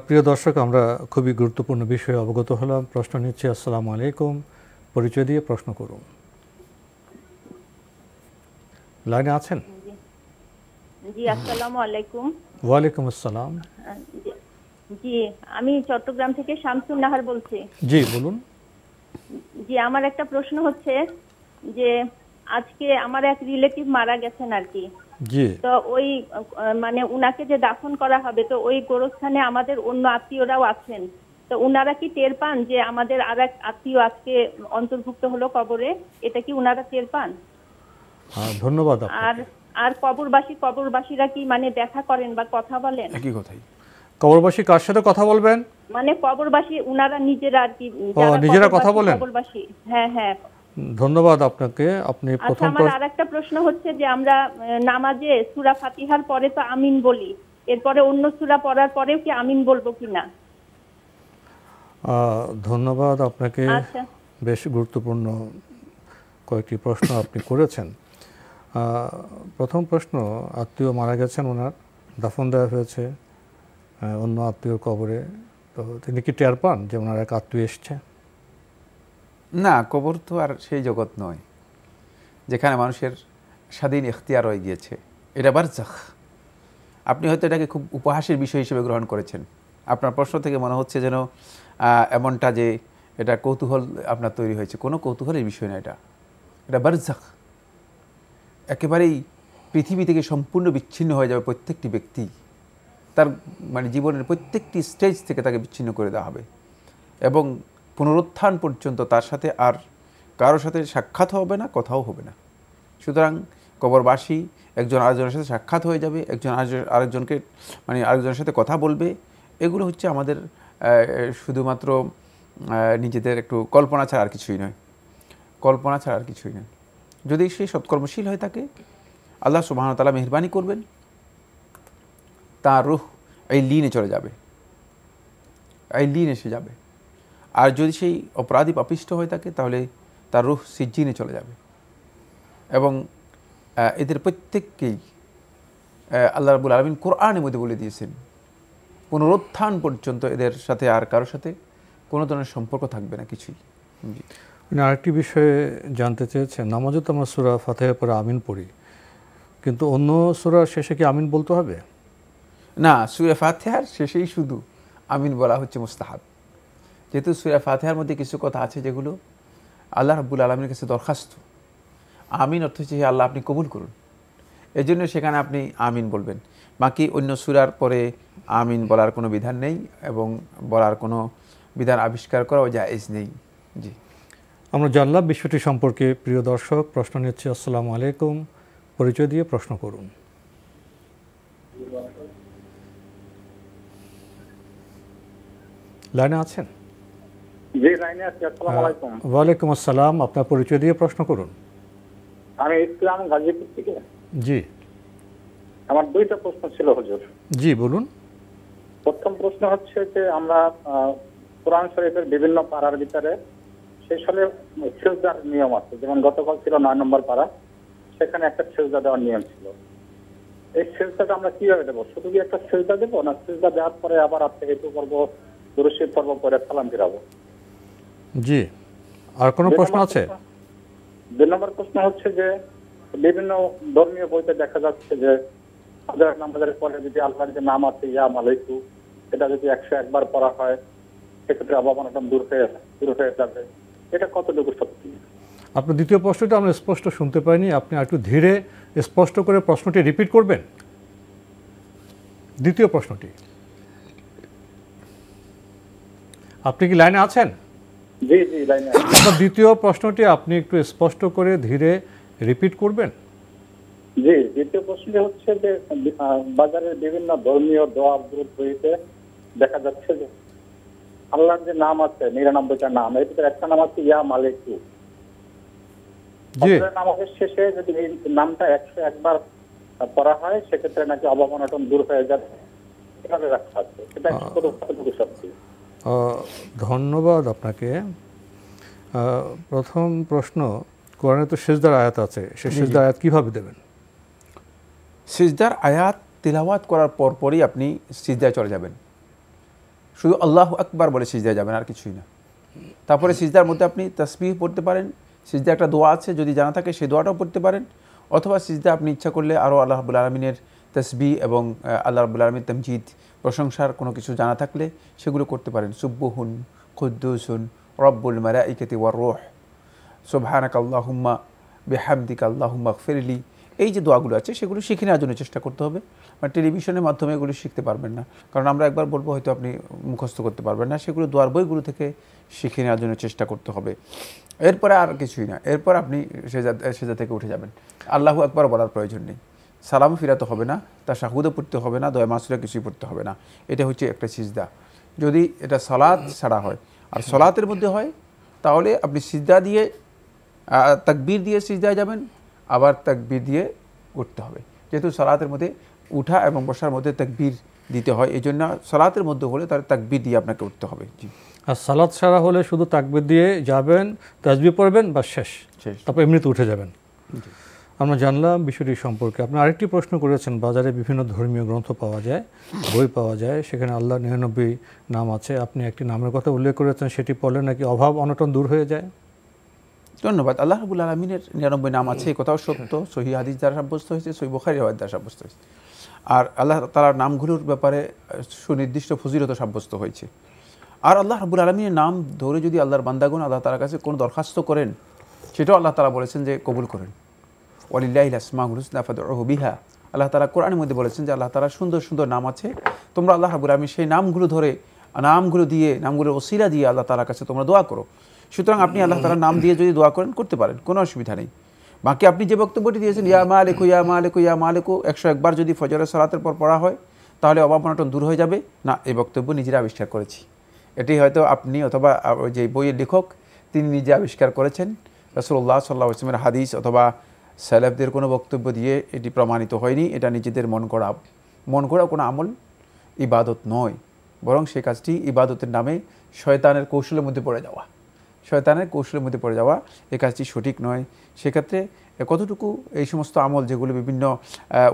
প্রিয় দর্শক, আমরা খুবই গুরুত্বপূর্ণ বিষয়ে অবগত হলাম। প্রশ্ন নিচ্ছি। আসসালামু আলাইকুম, পরিচয় দিয়ে প্রশ্ন করুন। লাইনে আছেন? জি, আসসালামু আলাইকুম। ওয়ালাইকুম আসসালাম। জি, আমি চট্টগ্রাম থেকে শামসুন নাহার বলছি। জি, বলুন। জি, আমার একটা প্রশ্ন হচ্ছে যে আজকে আমার এক রিলেটিভ মারা গেছেন আর কি। জি। তো ওই মানে উনাকে যে দাফন করা হবে, তো ওই গোরস্থানে আমাদের অন্য আত্মীয়রাও আছেন। তো উনারা কি টের পান যে আমাদের আর এক আত্মীয় আজকে অন্তর্ভুক্ত হলো কবরে? এটা কি উনারা টের পান? ধন্যবাদ। আর কবরবাসীরা কি মানে দেখা করেন বা কথা বলেন? একই কথাই। কবরবাসী কার সাথে কথা বলবেন? মানে কবরবাসী উনারা নিজেরা আর কি, নিজেরা কথা বলেন? কবরবাসী, হ্যাঁ হ্যাঁ। ধন্যবাদ আপনাকে। আপনি প্রথম আমার আরেকটা প্রশ্ন হচ্ছে যে আমরা নামাজে সূরা ফাতিহার পরে তো আমিন বলি, এরপরে অন্য সূরা পড়ার পরেও কি আমিন বলবো কিনা? ধন্যবাদ আপনাকে। বেশ গুরুত্বপূর্ণ কয়েকটি প্রশ্ন আপনি করেছেন। প্রথম প্রশ্ন, আত্মীয় মারা গেছেন, ওনার দাফন দেওয়া হয়েছে অন্য আত্মীয় কবরে, তো তিনি কি টের পান যে ওনার এক আত্মীয় এসছে? না, কবর তো আর সেই জগৎ নয় যেখানে মানুষের স্বাধীন ইখতিয়ার হয়ে গিয়েছে। এটা বারজাখ। আপনি হয়তো এটাকে খুব উপহাসের বিষয় হিসেবে গ্রহণ করেছেন। আপনার প্রশ্ন থেকে মনে হচ্ছে যেন এমনটা যে এটা কৌতূহল আপনার তৈরি হয়েছে। কোনো কৌতূহলের বিষয় না, এটা বারজাখ। একেবারেই পৃথিবী থেকে সম্পূর্ণ বিচ্ছিন্ন হয়ে যাবে প্রত্যেকটি ব্যক্তি। তার মানে জীবনের প্রত্যেকটি স্টেজ থেকে তাকে বিচ্ছিন্ন করে দেওয়া হবে এবং পুনরুত্থান পর্যন্ত তার সাথে আর কারোর সাথে সাক্ষাৎ হবে না, কথাও হবে না। সুতরাং কবরবাসী একজন আরেকজনের সাথে সাক্ষাৎ হয়ে যাবে, একজন আরেকজনের সাথে কথা বলবে। এগুলো হচ্ছে আমাদের শুধুমাত্র নিজেদের একটু কল্পনা ছাড়া আর কিছুই নয়, কল্পনা ছাড়া আর কিছুই নয়। যদি সে সৎকর্মশীল হয়ে থাকে, আল্লাহ সুবহানাহু ওয়া তাআলা মেহেরবানি করবেন, তার রূহ এই লিনে চলে যাবে, এই লিন এসে যাবে। আর যদি সেই অপরাধী পাপিষ্ঠ হয়ে থাকে তাহলে তার রূহ সিজ্জিনে চলে যাবে। এবং এদের প্রত্যেককেই আল্লাহ রাব্বুল আলামিন কোরআনের মধ্যে বলে দিয়েছেন, পুনরুত্থান পর্যন্ত এদের সাথে আর কারোর সাথে কোনো ধরনের সম্পর্ক থাকবে না, কিছুই। আরেকটি বিষয়ে জানতে চেয়েছেন, নামাজে তো আমরা সূরা ফাতিহার পরে আমিন পড়ি, কিন্তু অন্য সূরার শেষে কি আমিন বলতে হবে? না, সূরা ফাতিহার শেষেই শুধু আমিন বলা হচ্ছে মুস্তাহাব। যেহেতু সূরা ফাতিহার মধ্যে কিছু কথা আছে যেগুলো আল্লাহ রাব্বুল আলামিনের কাছে দরখাস্ত। আমিন অর্থ হচ্ছে, হে আল্লাহ আপনি কবুল করুন, এই জন্য সেখানে আপনি আমিন বলবেন। বাকি অন্য সূরার পরে আমিন বলার কোনো বিধান নেই এবং বলার কোনো বিধান আবিষ্কার করাও জায়েজ নেই। জি, আমরা জানলাম বিষয়টি সম্পর্কে। প্রিয় দর্শক, প্রশ্ন নিচ্ছি। আসসালামু আলাইকুম, পরিচয় দিয়ে প্রশ্ন করুন। লাইনে আছেন? জি, লাইনে আছি। আসসালামু আলাইকুম। ওয়ালাইকুম আসসালাম, আপনার পরিচয় দিয়ে প্রশ্ন করুন। আমি ইসলাম গাজীপুর থেকে। জি, আমার দুইটা প্রশ্ন ছিল হুজুর। জি বলুন। প্রথম প্রশ্ন হচ্ছে যে আমরা কোরআন শরীফের বিভিন্ন পাড়ার ভিতরে সেই সালে সিজদার নিয়ম আছে, যেমন গতকাল ছিল 9 নম্বর পাড়া, সেখানে একটা সিজদা দেওয়ার নিয়ম ছিল। এই সিজদাটা আমরা কিভাবে দেবো? শুধু কি একটা সিজদা দেবো, না সিজদা দেওয়ার পরে আবার আত্মীয় করবো, দুরূদ পর্ব করে সালাম ফিরাবো? জি, আর কোনো প্রশ্ন আছে? 2 নম্বর প্রশ্ন হচ্ছে যে বিভিন্ন ধর্মীয় বইতে দেখা যাচ্ছে যে নামাজের পরে যদি আল্লাহর যে নাম আছে ইয়া মালিকু, এটা যদি 101 বার পড়া হয় সেক্ষেত্রে অবমাননা দূর হয়ে যাবে, এটা কতটুকু সত্যি? আপনার দ্বিতীয় প্রশ্নটা আমরা স্পষ্ট শুনতে পাইনি, আপনি একটু ধীরে স্পষ্ট করে প্রশ্নটি রিপিট করবেন। দ্বিতীয় প্রশ্নটি, আপনি কি লাইনে আছেন? জি জি, লাইনে আছি। আপনার দ্বিতীয় প্রশ্নটি আপনি একটু স্পষ্ট করে ধীরে রিপিট করবেন। জি, দ্বিতীয় প্রশ্নটি হচ্ছে যে বাজারের বিভিন্ন ধর্মীয় দোয়া দুরূদ বইতে দেখা যাচ্ছে যে আল্লাহর যে নাম আছে 99টা নাম, এর ভিতরে একটা নাম আছে ইয়া মালিকু। নামাজের শেষে যদি এই নামটা 101 বার পড়া হয় সেক্ষেত্রে নাকি অবমাননা দূর হয়ে যাবে, এভাবে রাখা আছে, এটা কতটুকু সত্যি? ধন্যবাদ আপনাকে। প্রথম প্রশ্ন, কোরআনে তো সিজদার আয়াত আছে, সেই সিজদার আয়াত কিভাবে দেবেন? সিজদার আয়াত তিলাওয়াত করার পরই আপনি সিজদায় চলে যাবেন, শুধু আল্লাহু আকবার বলে সিজদায় যাবেন, আর কিছুই না। তারপরে সিজদার মধ্যে আপনি তাসবিহ পড়তে পারেন, সিজদা একটা দোয়া আছে যদি জানা থাকে সেই দোয়াটাও পড়তে পারেন, অথবা সিজদা আপনি ইচ্ছা করলে আরও আল্লাহ রাব্বুল আলামিনের তাসবিহ এবং আল্লাহ রাব্বুল আলামিনের তামজিদ প্রশংসার কোনো কিছু জানা থাকলে সেগুলো করতে পারেন। সুব্বুহুন কুদ্দুসুন রব্বুল মালাইকাতি ওয়ার রূহ, সুবহানাকা আল্লাহুম্মা বিহামদিকা আল্লাহুম্মা গফিরলি, এই যে দোয়াগুলো আছে সেগুলো শিখে নেওয়ার জন্য চেষ্টা করতে হবে। মানে টেলিভিশনের মাধ্যমে এগুলো শিখতে পারবেন না, কারণ আমরা একবার বলবো হয়তো আপনি মুখস্থ করতে পারবেন না, সেগুলো দোয়ার বইগুলো থেকে শিখে নেওয়ার জন্য চেষ্টা করতে হবে। এরপরে আর কিছুই না, এরপর আপনি সেজদা থেকে উঠে যাবেন, আল্লাহু আকবার বলার প্রয়োজন নেই, সালাম ফিরাতে হবে না, তাশাহুদও পড়তে হবে না, দোয়া মাসুরা কিছুই পড়তে হবে না। এটা হচ্ছে একটা সিজদা। যদি এটা সালাত ছাড়া হয় আর সালাতের মধ্যে হয় তাহলে আপনি সিজদা দিয়ে তাকবীর দিয়ে সিজদায় যাবেন, আবার তাকবীর দিয়ে উঠতে হবে। যেহেতু সালাতের মধ্যে উঠা এবং বসার মধ্যে তাকবীর দিতে হয়, এই জন্য সালাতের মধ্যে হলে তার তাকবীর দিয়ে আপনাকে উঠতে হবে। জি, আর সালাত ছাড়া হলে শুধু তাকবীর দিয়ে যাবেন, তাসবিহ পড়বেন, বা শেষ, তারপর এমনিতে উঠে যাবেন। আমরা জানলাম বিষয়টি সম্পর্কে। আপনি আরেকটি প্রশ্ন করেছেন, বাজারে বিভিন্ন ধর্মীয় গ্রন্থ পাওয়া যায়, বই পাওয়া যায়, সেখানে আল্লাহ 99 নাম আছে, আপনি একটি নামের কথা উল্লেখ করেছেন, সেটি পড়লে নাকি অভাব অনটন দূর হয়ে যায়। ধন্যবাদ। আল্লাহ রাব্বুল আলামিনের 99 নাম আছে, এই কথাও সত্য, সহিহ হাদিস দ্বারা সাব্যস্ত হয়েছে, সহিহ বুখারী রিওয়ায়াত দ্বারা সাব্যস্ত হয়েছে। আর আল্লাহ তাআলার নামগুলোর ব্যাপারে সুনির্দিষ্ট ফজিলত সাব্যস্ত হয়েছে। আর আল্লাহ রাব্বুল আলামিনের নাম ধরে যদি আল্লাহর বান্দাগণ আল্লাহ তাআলার কাছে কোনো দরখাস্ত করেন, সেটাও আল্লাহ তাআলা বলেছেন যে কবুল করেন। ওয়ালিল্লাহিল আসমাউল হুসনা ফাদউহু বিহা, আল্লাহ তাআলা কোরআনের মধ্যে বলেছেন যে আল্লাহ তাআলার সুন্দর সুন্দর নাম আছে, তোমরা আল্লাহ রাব্বুল আলামিন সেই নামগুলো ধরে, নামগুলোর ওসিলা দিয়ে আল্লাহ তাআলার কাছে তোমরা দোয়া করো। সুতরাং আপনি আল্লাহ তাআলার নাম দিয়ে যদি দোয়া করেন করতে পারেন, কোনো অসুবিধা নেই। বাকি আপনি যে বক্তব্যটি দিয়েছেন ইয়া মালিকু ইয়া মালিকু ইয়া মালিকু 101 বার যদি ফজরের সালাতের পর পড়া হয় তাহলে অভাব অনটন দূর হয়ে যাবে, না, এই বক্তব্য নিজেরা আবিষ্কার করেছি। এটি হয়তো আপনি অথবা যে বইয়ের লেখক তিনি নিজে আবিষ্কার করেছেন, রাসূলুল্লাহ সাল্লাল্লাহু আলাইহি ওয়াসাল্লামের হাদিস অথবা সালাফদের কোনো বক্তব্য দিয়ে এটি প্রমাণিত হয়নি। এটা নিজেদের মন গড়া কোনো আমল, ইবাদত নয়, বরং সেই কাজটি ইবাদতের নামে শয়তানের কৌশলের মধ্যে পড়ে যাওয়া, এই কাজটি সঠিক নয়। সেক্ষেত্রে কতটুকু এই সমস্ত আমল যেগুলো বিভিন্ন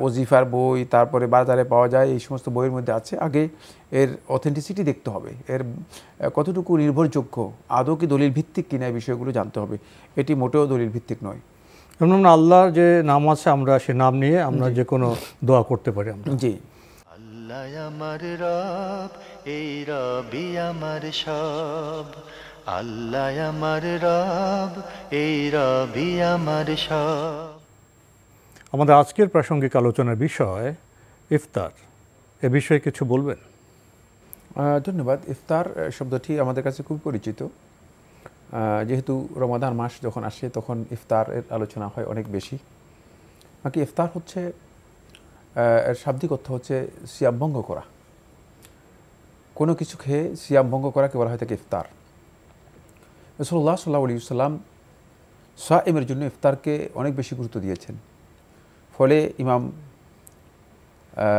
ওজিফার বই, তারপরে বাজারে পাওয়া যায়, এই সমস্ত বইয়ের মধ্যে আছে, আগে এর অথেন্টিসিটি দেখতে হবে, এর কতটুকু নির্ভরযোগ্য, আদৌ কি দলিল ভিত্তিক কিনা, এই বিষয়গুলো জানতে হবে। এটি মোটেও দলিল ভিত্তিক নয়। যেমন আল্লাহর যে নাম আছে, আমরা সে নাম নিয়ে আমরা যে কোনো দোয়া করতে পারি আমরা। জি, আল্লাহ আমার রব, এই রবি আমার সব। আল্লাহ আমার রব, এই রবি আমার সব। আমাদের আজকের প্রাসঙ্গিক আলোচনার বিষয় ইফতার। এ বিষয়ে কিছু বলবেন? ধন্যবাদ। ইফতার শব্দটি আমাদের কাছে খুব পরিচিত। যেহেতু রমাদান মাস যখন আসে তখন ইফতারের আলোচনা হয় অনেক বেশি। বাকি ইফতার হচ্ছে, এর শাব্দিক অর্থ হচ্ছে সিয়াম ভঙ্গ করা। কোনো কিছু খেয়ে সিয়াম ভঙ্গ করাকে বলা হয় থাকে ইফতার। রাসূলুল্লাহ সাল্লাল্লাহু আলাইহি ওয়াসাল্লাম সায়েমের জন্য ইফতারকে অনেক বেশি গুরুত্ব দিয়েছেন। ফলে ইমাম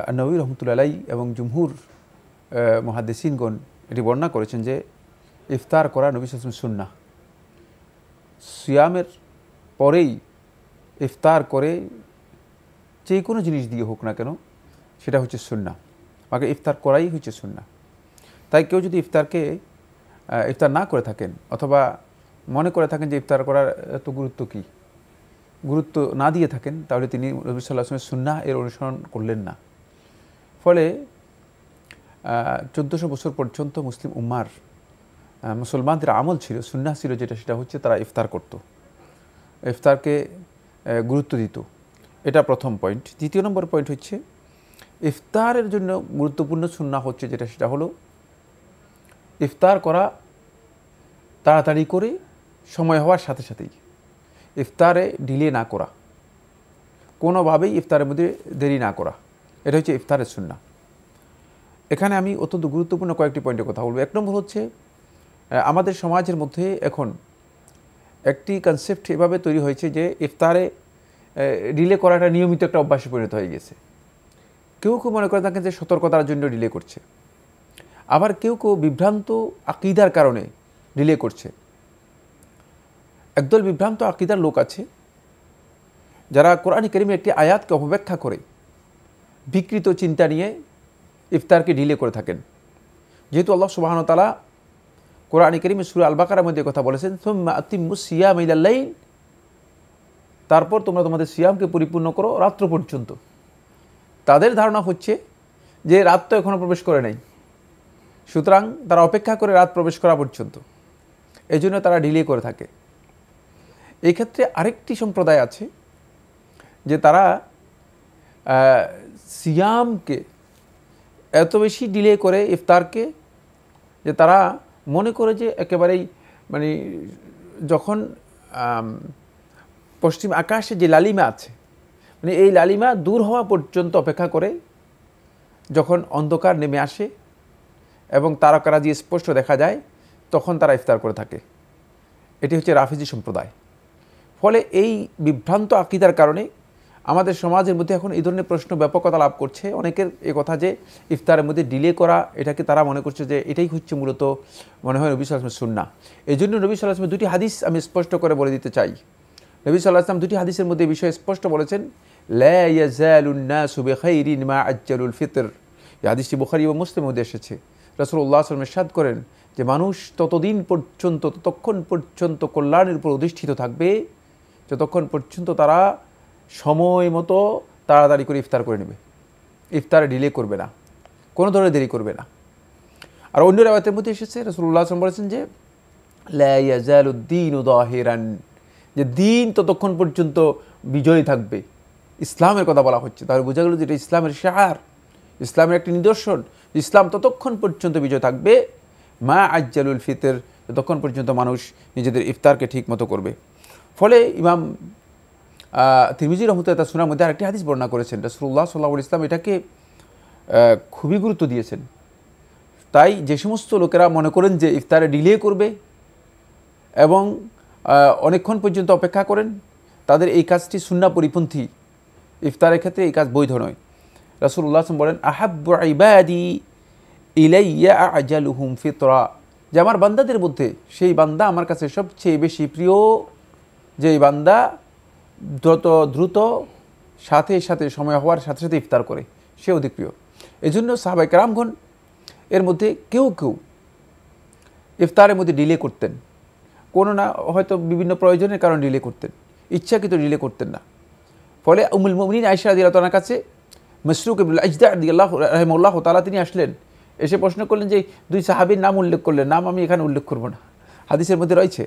আন-নববী রাহমাতুল্লাহি আলাইহি এবং জুমহুর মুহাদ্দিসিনগণ এটি বর্ণনা করেছেন যে ইফতার করা নবী সাল্লাল্লাহু আলাইহি ওয়াসাল্লামের সুন্নাহ। সিয়ামের পরেই ইফতার করে যে কোনো জিনিস দিয়ে হোক না কেন সেটা হচ্ছে সুন্নাহ, আগে ইফতার করাই হচ্ছে সুন্নাহ। তাই কেউ যদি ইফতার না করে থাকেন অথবা মনে করে থাকেন যে ইফতার করার এত গুরুত্ব না দিয়ে থাকেন, তাহলে তিনি নবী সাল্লাল্লাহু আলাইহি ওয়াসাল্লামের সুন্নাহ এর অনুসরণ করলেন না। ফলে 1400 বছর পর্যন্ত মুসলিম উম্মার মুসলমানদের আমল ছিল, সুন্নাহ ছিল যেটা, সেটা হচ্ছে তারা ইফতার করত, ইফতারকে গুরুত্ব দিত। এটা প্রথম পয়েন্ট। দ্বিতীয় নম্বর পয়েন্ট হচ্ছে ইফতারের জন্য গুরুত্বপূর্ণ সুন্নাহ হচ্ছে যেটা, সেটা হলো ইফতার করা তাড়াতাড়ি করে সময় হওয়ার সাথে সাথেই, ইফতারে ডিলে না করা, কোনোভাবেই ইফতারের মধ্যে দেরি না করা, এটা হচ্ছে ইফতারের সুন্নাহ। এখানে আমি অত্যন্ত গুরুত্বপূর্ণ কয়েকটি পয়েন্টের কথা বলবো। এক নম্বর হচ্ছে আমাদের সমাজের মধ্যে এখন একটি কনসেপ্ট এভাবে তৈরি হয়েছে যে ইফতারে ডিলে করাটা নিয়মিত একটা অভ্যাসে পরিণত হয়ে গেছে। কেউ মনে করে থাকেন যে সতর্কতার জন্য ডিলে করছে, আবার কেউ বিভ্রান্ত আকীদার কারণে ডিলে করছে। একদল বিভ্রান্ত আকীদার লোক আছে যারা কোরআন কারীমের একটি আয়াতকে অপব্যাখ্যা করে বিকৃত চিন্তা নিয়ে ইফতারকে ডিলে করে থাকেন। যেহেতু আল্লাহ সুবহানাহু ওয়া তাআলা কোরআন কারীমে সূরা আল বাকারার মধ্যে কথা বলেছেন, সুম্মা আতিম্মুস সিয়াম ইলাল লাইল, তারপর তোমরা তোমাদের সিয়ামকে পরিপূর্ণ করো রাত্র পর্যন্ত। তাদের ধারণা হচ্ছে যে রাত তো এখনো প্রবেশ করে নাই, সুতরাং তারা অপেক্ষা করে রাত প্রবেশ করা পর্যন্ত, এই জন্য তারা ডিলে করে থাকে। এই ক্ষেত্রে আরেকটি সম্প্রদায় আছে যে তারা সিয়ামকে এত বেশি ডিলে করে ইফতারকে, যে তারা মনে করে যে একেবারেই মানে যখন পশ্চিম আকাশে যে লালিমা আছে, মানে এই লালিমা দূর হওয়া পর্যন্ত অপেক্ষা করে, যখন অন্ধকার নেমে আসে এবং তারকারাজি স্পষ্ট দেখা যায় তখন তারা ইফতার করে থাকে। এটি হচ্ছে রাফিজি সম্প্রদায়। ফলে এই বিভ্রান্ত আকীদার কারণে আমাদের সমাজের মধ্যে এখন এই ধরনের প্রশ্ন ব্যাপকতা লাভ করছে। অনেকের এই কথা যে ইফতারের মধ্যে ডিলে করা, এটাকে তারা মনে করছে যে এটাই হচ্ছে মূলত মনে হয় নবী সাল্লাল্লাহু আলাইহি ওয়াসাল্লামের সুন্নাহ। এই জন্য নবী সাল্লাল্লাহু আলাইহি ওয়াসাল্লামের দুটি হাদিস আমি স্পষ্ট করে বলে দিতে চাই। নবী সাল্লাল্লাহু আলাইহি ওয়াসাল্লাম দুটি হাদিসের মধ্যে বিষয় স্পষ্ট বলেছেন, লা ইয়াজালুন নাসু বিখাইরিন মা আজ্জালুল ফিতর। এই হাদিসটি বুখারী ও মুসলিমের মধ্যে এসেছে। রাসূলুল্লাহ সাল্লাল্লাহু আলাইহি ওয়াসাল্লাম ইরশাদ করেন যে মানুষ ততক্ষণ পর্যন্ত কল্যাণের উপর অধিষ্ঠিত থাকবে যতক্ষণ পর্যন্ত তারা সময় মতো তাড়াতাড়ি করে ইফতার করে নেবে, ইফতারে ডিলে করবে না, কোনো ধরনের দেরি করবে না। আর অন্য রাওয়ায়াতের মধ্যে এসেছে রাসূলুল্লাহ সাল্লাল্লাহু আলাইহি ওয়াসাল্লাম বলেছেন যে লা ইয়াজালুদ্দীনু যাহিরান, যে দিন ততক্ষণ পর্যন্ত বিজয়ী থাকবে। ইসলামের কথা বলা হচ্ছে, তাহলে বোঝা গেল যে এটা ইসলামের শিআর, ইসলামের একটি নিদর্শন। ইসলাম ততক্ষণ পর্যন্ত বিজয় থাকবে মা আজ্জালুল ফিতর, ততক্ষণ পর্যন্ত মানুষ নিজেদের ইফতারকে ঠিক মতো করবে। ফলে ইমাম তিরমিজি রাহমাতুল্লাহ তার সুনার মধ্যে আরেকটি হাদিস বর্ণনা করেছেন, রাসূলুল্লাহ সাল্লাল্লাহু আলাইহি ওয়াসাল্লাম এটাকে খুবই গুরুত্ব দিয়েছেন। তাই যে সমস্ত লোকেরা মনে করেন যে ইফতারে ডিলে করবে এবং অনেকক্ষণ পর্যন্ত অপেক্ষা করেন, তাদের এই কাজটি সুন্নাহ পরিপন্থী। ইফতারের ক্ষেত্রে এই কাজ বৈধ নয়। রাসূলুল্লাহ সাল্লাল্লাহু আলাইহি ওয়াসাল্লাম বলেন, আহাব্বু ইবাদি ইলাইয়া আজালুহুম ফিতরা, যে আমার বান্দাদের মধ্যে সেই বান্দা আমার কাছে সবচেয়ে বেশি প্রিয়, যেই বান্দা দ্রুত সাথে সাথে সময় হওয়ার সাথে সাথে ইফতার করে, সে অধিক প্রিয়। এই জন্য সাহাবায়ে কেরামগণ এর মধ্যে কেউ কেউ ইফতারের মধ্যে ডিলে করতেন, কোনো না হয়তো বিভিন্ন প্রয়োজনের কারণে ডিলে করতেন, ইচ্ছাকৃত ডিলে করতেন না। ফলে উম্মুল মুমিনিন আয়েশা রাদিয়াল্লাহু তাআলার কাছে মাসরুক ইবনুল আজদা রাদিয়াল্লাহু রাহিমাহুল্লাহ তাআলা তিনি আসলেন, এসে প্রশ্ন করলেন যে দুই সাহাবীর নাম উল্লেখ করলেন, নাম আমি এখানে উল্লেখ করব না। হাদিসের মধ্যে রয়েছে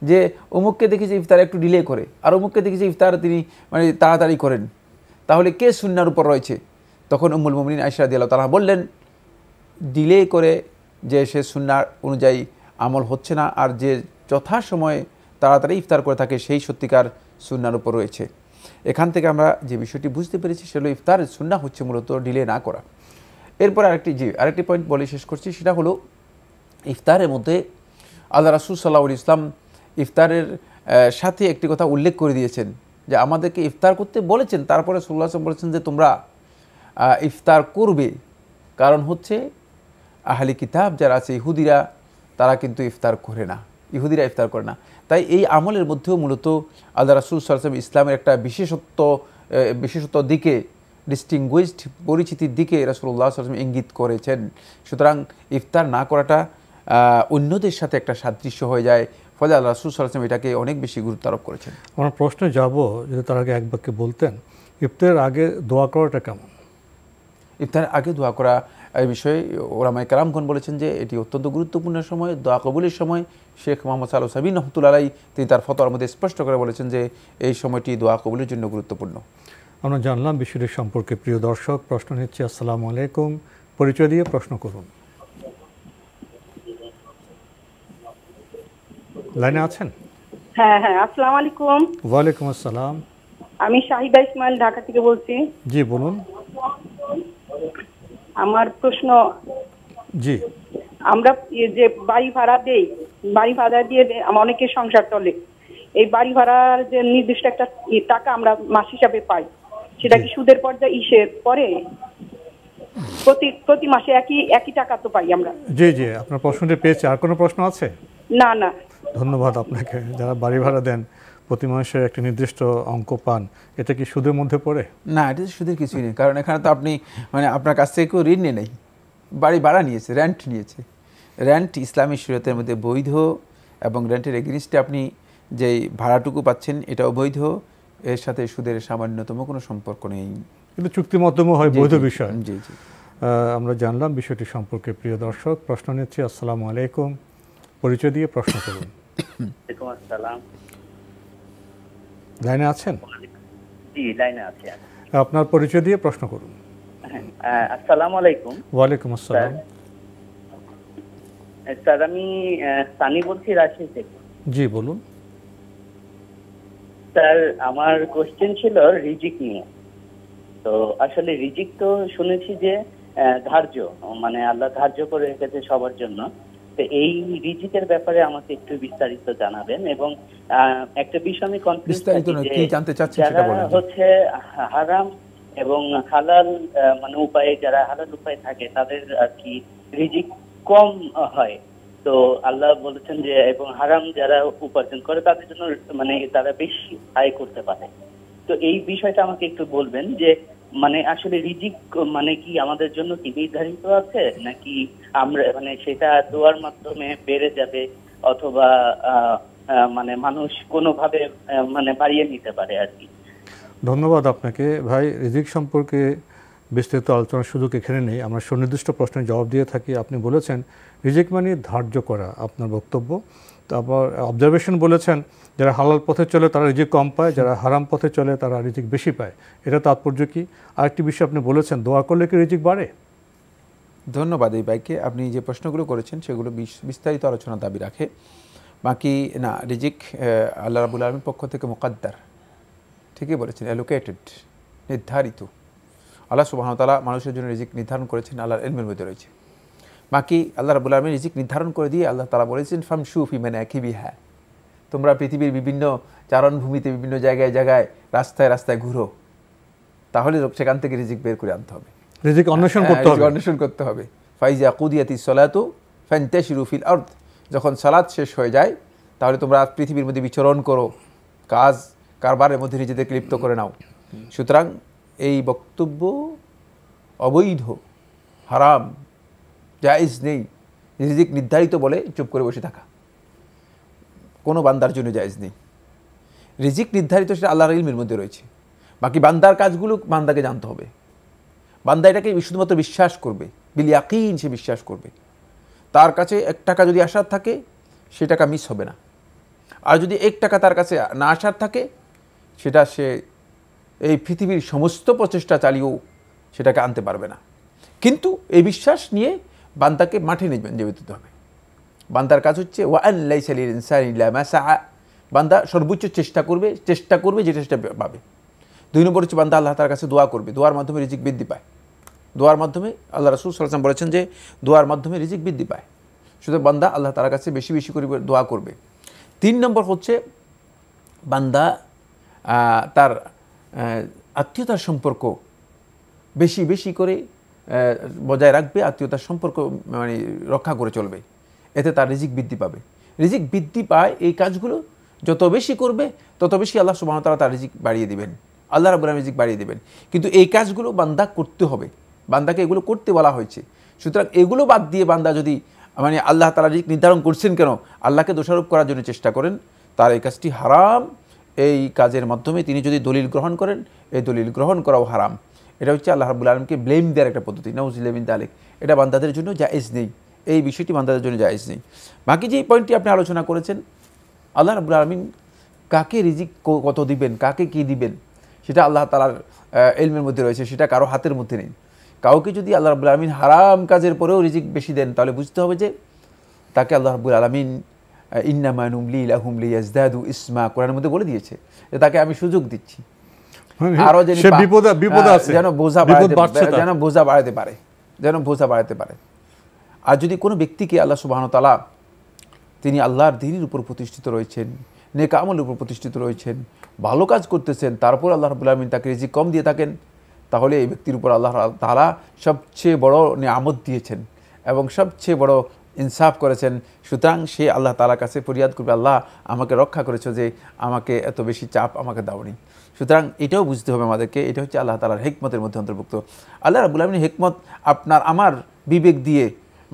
যে অমুককে দেখেছি ইফতার একটু ডিলে করে, আর অমুককে দেখেছি ইফতার তিনি মানে তাড়াতাড়ি করেন, তাহলে কে সুন্নাহর উপর রয়েছে? তখন উম্মুল মুমিনিন আয়েশা রাদিয়াল্লাহু তাআলা বললেন, ডিলে করে যে সে সুন্নাহ অনুযায়ী আমল হচ্ছে না, আর যে যথাসময়ে তাড়াতাড়ি ইফতার করে থাকে সেই সত্যিকার সুন্নাহর উপর রয়েছে। এখান থেকে আমরা যে বিষয়টি বুঝতে পেরেছি সেটা হলো ইফতারের সুন্নাহ হচ্ছে মূলত ডিলে না করা। এরপর আরেকটি পয়েন্ট বলে শেষ করছি, সেটা হলো ইফতারের মধ্যে আল্লাহ রাসূল সাল্লাল্লাহু আলাইহি ওয়াসাল্লাম ইফতারের সাথে একটি কথা উল্লেখ করে দিয়েছেন যে আমাদেরকে ইফতার করতে বলেছেন, তারপরে রাসূলুল্লাহ সাল্লাল্লাহু আলাইহি ওয়াসাল্লাম বলেছেন যে তোমরা ইফতার করবে, কারণ হচ্ছে আহলি কিতাব যারা আছে ইহুদিরা, তারা কিন্তু ইফতার করে না, ইহুদিরা ইফতার করে না। তাই এই আমলের মধ্যেও মূলত আল্লাহ রাসূল সাল্লাল্লাহু আলাইহি ওয়াসাল্লাম ইসলামের একটা বিশেষত্ব দিকে, ডিস্টিংগুইশড পরিচিতির দিকে রাসূলুল্লাহ সাল্লাল্লাহু আলাইহি ওয়াসাল্লাম ইঙ্গিত করেছেন। সুতরাং ইফতার না করাটা অন্যদের সাথে একটা সাদৃশ্য হয়ে যায়, ফলে আল্লাহ রাসূল সাল্লাল্লাহু আলাইহি ওয়াসাল্লাম এটাকে অনেক বেশি গুরুত্ব আরোপ করেছেন। আমরা প্রশ্নে যাব, যদি তার আগে এক বাক্যে বলতেন ইফতারের আগে দোয়া করাটা কেমন? ইফতারের আগে দোয়া করা এই বিষয়ে ওলামায়ে কেরামগণ বলেছেন যে এটি অত্যন্ত গুরুত্বপূর্ণ সময়, দোয়া কবুলের সময়। শেখ মোহাম্মদ সালেহ সাবিন রহমতুল্লাহ আলাইহি তিনি তার ফতোয়ার মধ্যে স্পষ্ট করে বলেছেন যে এই সময়টি দোয়া কবুলের জন্য গুরুত্বপূর্ণ। আমরা জানলাম বিষয়টি সম্পর্কে। প্রিয় দর্শক, প্রশ্ন নিচ্ছি। আসসালামু আলাইকুম, পরিচয় দিয়ে প্রশ্ন করুন। লাইনে আছেন? হ্যাঁ, আসসালামু আলাইকুম। ওয়ালাইকুম আসসালাম। আমি শাহিদা ইসমাইল, ঢাকা থেকে বলছি। জি বলুন। আমার প্রশ্ন, জি, আমরা যে বাড়ি ভাড়া দেই, বাড়ি ভাড়া দিয়ে অনেকের সংসার চলে, এই বাড়ি ভাড়ার যে নির্দিষ্ট একটা টাকা আমরা মাস হিসাবে পাই, সেটা কি সুদের পর্যায়ে পরে প্রতি মাসে একই টাকা তো পাই আমরা? জি জি, আপনার প্রশ্নটি পেয়েছি। আর কোনো প্রশ্ন আছে? না। ধন্যবাদ আপনাকে। যারা বাড়ি ভাড়া দেন প্রতি মাসে একটি নির্দিষ্ট অঙ্ক পান, এটা কি সুদের মধ্যে পড়ে? না, এটা সুদের কিছুই নেই, কারণ এখানে তো আপনি মানে আপনার কাছ থেকে কেউ ঋণ নেই, বাড়ি ভাড়া নিয়েছে, রেন্ট নিয়েছে। রেন্ট ইসলামী শরীয়তের মধ্যে বৈধ, এবং রেন্টের এগেইনস্টে আপনি যেই ভাড়াটুকু পাচ্ছেন এটাও বৈধ, এর সাথে সুদের সামান্যতম কোনো সম্পর্ক নেই, কিন্তু চুক্তির মাধ্যমে হয় বৈধ বিষয়। জি জি, আমরা জানলাম বিষয়টি সম্পর্কে। প্রিয় দর্শক, প্রশ্ন নিচ্ছি। আসসালামু আলাইকুম, পরিচয় দিয়ে প্রশ্ন করুন। ওয়ালাইকুম আসসালাম। লাইনে আছেন? জি, লাইনে আছি। আপনার পরিচয় দিয়ে প্রশ্ন করুন। আসসালামু আলাইকুম। ওয়ালাইকুম আসসালাম। স্যার, আমি সানি বলছি, রাজশাহী থেকে। জি বলুন। স্যার, আমার কোশ্চেন ছিল রিজিক নিয়ে। তো আসলে রিজিক তো শুনেছি যে ধার্য, মানে আল্লাহ ধার্য করে রেখেছে সবার জন্য। তো এই রিজিকের ব্যাপারে আমাকে একটু বিস্তারিত জানাবেন, এবং একটা বিষয় আমি কনফিউজ হচ্ছে হারাম এবং হালাল মানে উপায়ে, যারা হালাল উপায়ে থাকে তাদের আর কি রিজিক কম হয়। তো আল্লাহ বলেছেন যে এবং হারাম যারা উপার্জন করে তাদের জন্য মানে তারা বেশি আয় করতে পারে। তো এই বিষয়টা আমাকে একটু বলবেন যে মানে আসলে রিজিক মানে কি আমাদের জন্য কি নির্ধারিত আছে, নাকি আমরা মানে সেটা দোয়ার মাধ্যমে বেড়ে যাবে, অথবা মানে মানুষ কোনোভাবে মানে বাড়িয়ে নিতে পারে আর কি? ধন্যবাদ আপনাকে ভাই। রিজিক সম্পর্কে বিস্তারিত আলোচনার সুযোগ এখানে নেই, আমরা সুনির্দিষ্ট প্রশ্নের জবাব দিয়ে থাকি। আপনি বলেছেন রিজিক মানে ধার্য করা, আপনার বক্তব্য। তারপর অবজারভেশন বলেছেন যারা হালাল পথে চলে তারা রিজিক কম পায়, যারা হারাম পথে চলে তারা রিজিক বেশি পায়। এটা তাৎপর্য কি? আরেকটি বিষয় আপনি বলেছেন দোয়া করলে কি রিজিক বাড়ে? ধন্যবাদ এই ভাইকে। আপনি যে প্রশ্নগুলো করেছেন সেগুলো বিস্তারিত আলোচনা দাবি রাখে। বাকি না, রিজিক আল্লাহ রাব্বুল আলামিনের পক্ষ থেকে মুকাদ্দার, ঠিকই বলেছেন, অ্যালোকেটেড, নির্ধারিত। আল্লাহ সুবহানাহু ওয়া তাআলা মানুষের জন্য রিজিক নির্ধারণ করেছেন, আল্লাহর ইলমের মধ্যে রয়েছে। বাকি আল্লাহ রাব্বুল আলামিন রিজিক নির্ধারণ করে দিয়ে আল্লাহ তাআলা বলেছেন ফামশু ফি মানাকিবিহা, তোমরা পৃথিবীর বিভিন্ন চারণভূমিতে বিভিন্ন জায়গায় জায়গায় রাস্তায় রাস্তায় ঘুরো, তাহলে সেখান থেকে রিজিক বের করে আনতে হবে, রিজিক অন্বেষণ করতে হবে, অন্বেষণ করতে হবে। ফাইজা কুদিয়াতিস সালাতু ফান্তাশিরু ফিল আরদ, যখন সালাত শেষ হয়ে যায় তাহলে তোমরা পৃথিবীর মধ্যে বিচরণ করো, কাজ কারবারের মধ্যে নিজেদেরকে লিপ্ত করে নাও। সুতরাং এই বক্তব্য অবৈধ, হারাম, জায়েজ নেই। রিজিক নির্ধারিত বলে চুপ করে বসে থাকা কোনো বান্দার জন্য জায়েজ নেই। রিজিক নির্ধারিত সেটা আল্লাহর ইলমের মধ্যে রয়েছে, বাকি বান্দার কাজগুলো বান্দাকে জানতে হবে। বান্দা এটাকে শুধুমাত্র বিশ্বাস করবে, বিল ইয়াকিন সে বিশ্বাস করবে। তার কাছে 1 টাকা যদি আসার থাকে সে টাকা মিস হবে না, আর যদি 1 টাকা তার কাছে না আসার থাকে সেটা সে এই পৃথিবীর সমস্ত প্রচেষ্টা চালিয়েও সেটাকে আনতে পারবে না। কিন্তু এই বিশ্বাস নিয়ে বান্দাকে মাঠে নেমে দিতে হবে। বান্দার কাজ হচ্ছে ওয়ান লাইসা লিল ইনসানি ইল্লা মা সাআ, বান্দা সর্বোচ্চ চেষ্টা করবে যেটা সেটা পাবে। 2 নম্বর হচ্ছে বান্দা আল্লাহ তার কাছে দোয়া করবে, দোয়ার মাধ্যমে রিজিক বৃদ্ধি পায়। দোয়ার মাধ্যমে আল্লাহ রাসূল সাল্লাল্লাহু আলাইহি ওয়াসাল্লাম বলেছেন যে দোয়ার মাধ্যমে রিজিক বৃদ্ধি পায়। সুতরাং বান্দা আল্লাহ তার কাছে বেশি বেশি করে দোয়া করবে। 3 নম্বর হচ্ছে বান্দা তার আত্মীয়তার সম্পর্ক বেশি বেশি করে বজায় রাখবে, আত্মীয়তার সম্পর্ক মানে রক্ষা করে চলবে, এতে তার রিজিক বৃদ্ধি পাবে। রিজিক বৃদ্ধি পায় এই কাজগুলো যত বেশি করবে তত বেশি আল্লাহ সুবহানাহু ওয়া তাআলা তার রিজিক বাড়িয়ে দিবেন, আল্লাহ রাব্বুল আলামিন রিজিক বাড়িয়ে দিবেন। কিন্তু এই কাজগুলো বান্দা করতে হবে, বান্দাকে এগুলো করতে বলা হয়েছে। সুতরাং এগুলো বাদ দিয়ে বান্দা যদি মানে আল্লাহ তাআলা রিজিক নির্ধারণ করছেন কেন আল্লাহকে দোষারোপ করার জন্য চেষ্টা করেন, তার এই কাজটি হারাম। এই কাজের মাধ্যমে তিনি যদি দলিল গ্রহণ করেন, এই দলিল গ্রহণ করাও হারাম। এটা হচ্ছে আল্লাহ রাব্বুল আলামিনকে ব্লেম দেওয়ার একটা পদ্ধতি, নাউযুবিল্লাহি মিন যালিক। এটা বান্দাদের জন্য জায়েজ নেই, এই বিষয়টি বান্দাদের জন্য জায়েজ নেই। বাকি যে পয়েন্টটি আপনি আলোচনা করেছেন, আল্লাহ রাব্বুল আলামিন কাকে রিজিক কত দিবেন, কাকে কি দিবেন, সেটা আল্লাহ তাআলার ইলমের মধ্যে রয়েছে, সেটা কারো হাতের মধ্যে নেই। কাউকে যদি আল্লাহ রাব্বুল আলামিন হারাম কাজের পরেও রিজিক বেশি দেন তাহলে বুঝতে হবে যে তাকে আল্লাহ রাব্বুল আলামিন ইন্নামা নুমলি লাহুম লিয়াজদাদু ইসমা কোরআনের মধ্যে বলে দিয়েছে যে তাকে আমি সুযোগ দিচ্ছি আরো যেন বোঝা বাড়াতে পারে। আর যদি কোনো ব্যক্তিকে আল্লাহ সুবহানাহু ওয়া তাআলা তিনি আল্লাহর দ্বীনের উপর প্রতিষ্ঠিত রয়েছেন, নেক আমলের উপর প্রতিষ্ঠিত রয়েছেন, ভালো কাজ করতেছেন, তারপর আল্লাহ রাব্বুল আলামিন তাকে রিজিক কম দিয়ে থাকেন, তাহলে এই ব্যক্তির উপর আল্লাহ তাআলা সবচেয়ে বড় নিয়ামত দিয়েছেন এবং সবচেয়ে বড় ইনসাফ করেছেন। সুতরাং সে আল্লাহ তাআলার কাছে ফরিয়াদ করবে, আল্লাহ আমাকে রক্ষা করেছো যে আমাকে এত বেশি চাপ আমাকে দাওনি। সুতরাং এটাও বুঝতে হবে আমাদেরকে, এটা হচ্ছে আল্লাহ তাআলার হিকমতের মধ্যে অন্তর্ভুক্ত। আল্লাহ রাব্বুল আলামিনের হিকমত আপনার আমার বিবেক দিয়ে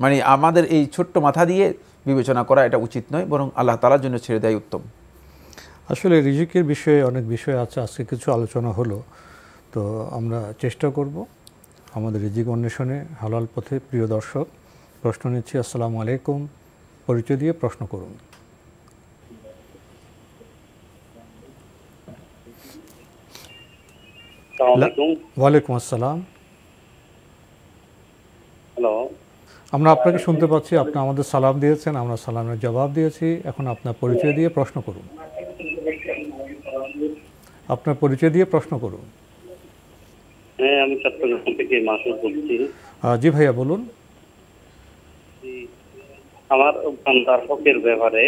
মানে আমাদের এই ছোট্ট মাথা দিয়ে বিবেচনা করা এটা উচিত নয়, বরং আল্লাহ তাআলার জন্য ছেড়ে দেয় উত্তম। আসলে রিজিকের বিষয়ে অনেক বিষয় আছে, আজকে কিছু আলোচনা হলো, তো আমরা চেষ্টা করব আমাদের রিজিক অন্বেষণে হালাল পথে। প্রিয় দর্শক, প্রশ্ন নিচ্ছি। আসসালামু আলাইকুম, পরিচয় দিয়ে প্রশ্ন করুন। ওয়ালাইকুম আসসালাম। হ্যালো, আমরা আপনাকে শুনতে পাচ্ছি, আপনি আমাদের সালাম দিয়েছেন, আমরা সালামের জবাব দিয়েছি। এখন আপনার পরিচয় দিয়ে প্রশ্ন করুন। আপনার পরিচয় দিয়ে প্রশ্ন করুন। হ্যাঁ, আমি চট্টগ্রাম থেকে মাসুদ বলছি। জি ভাইয়া বলুন। আমার বান্দার হকের ব্যাপারে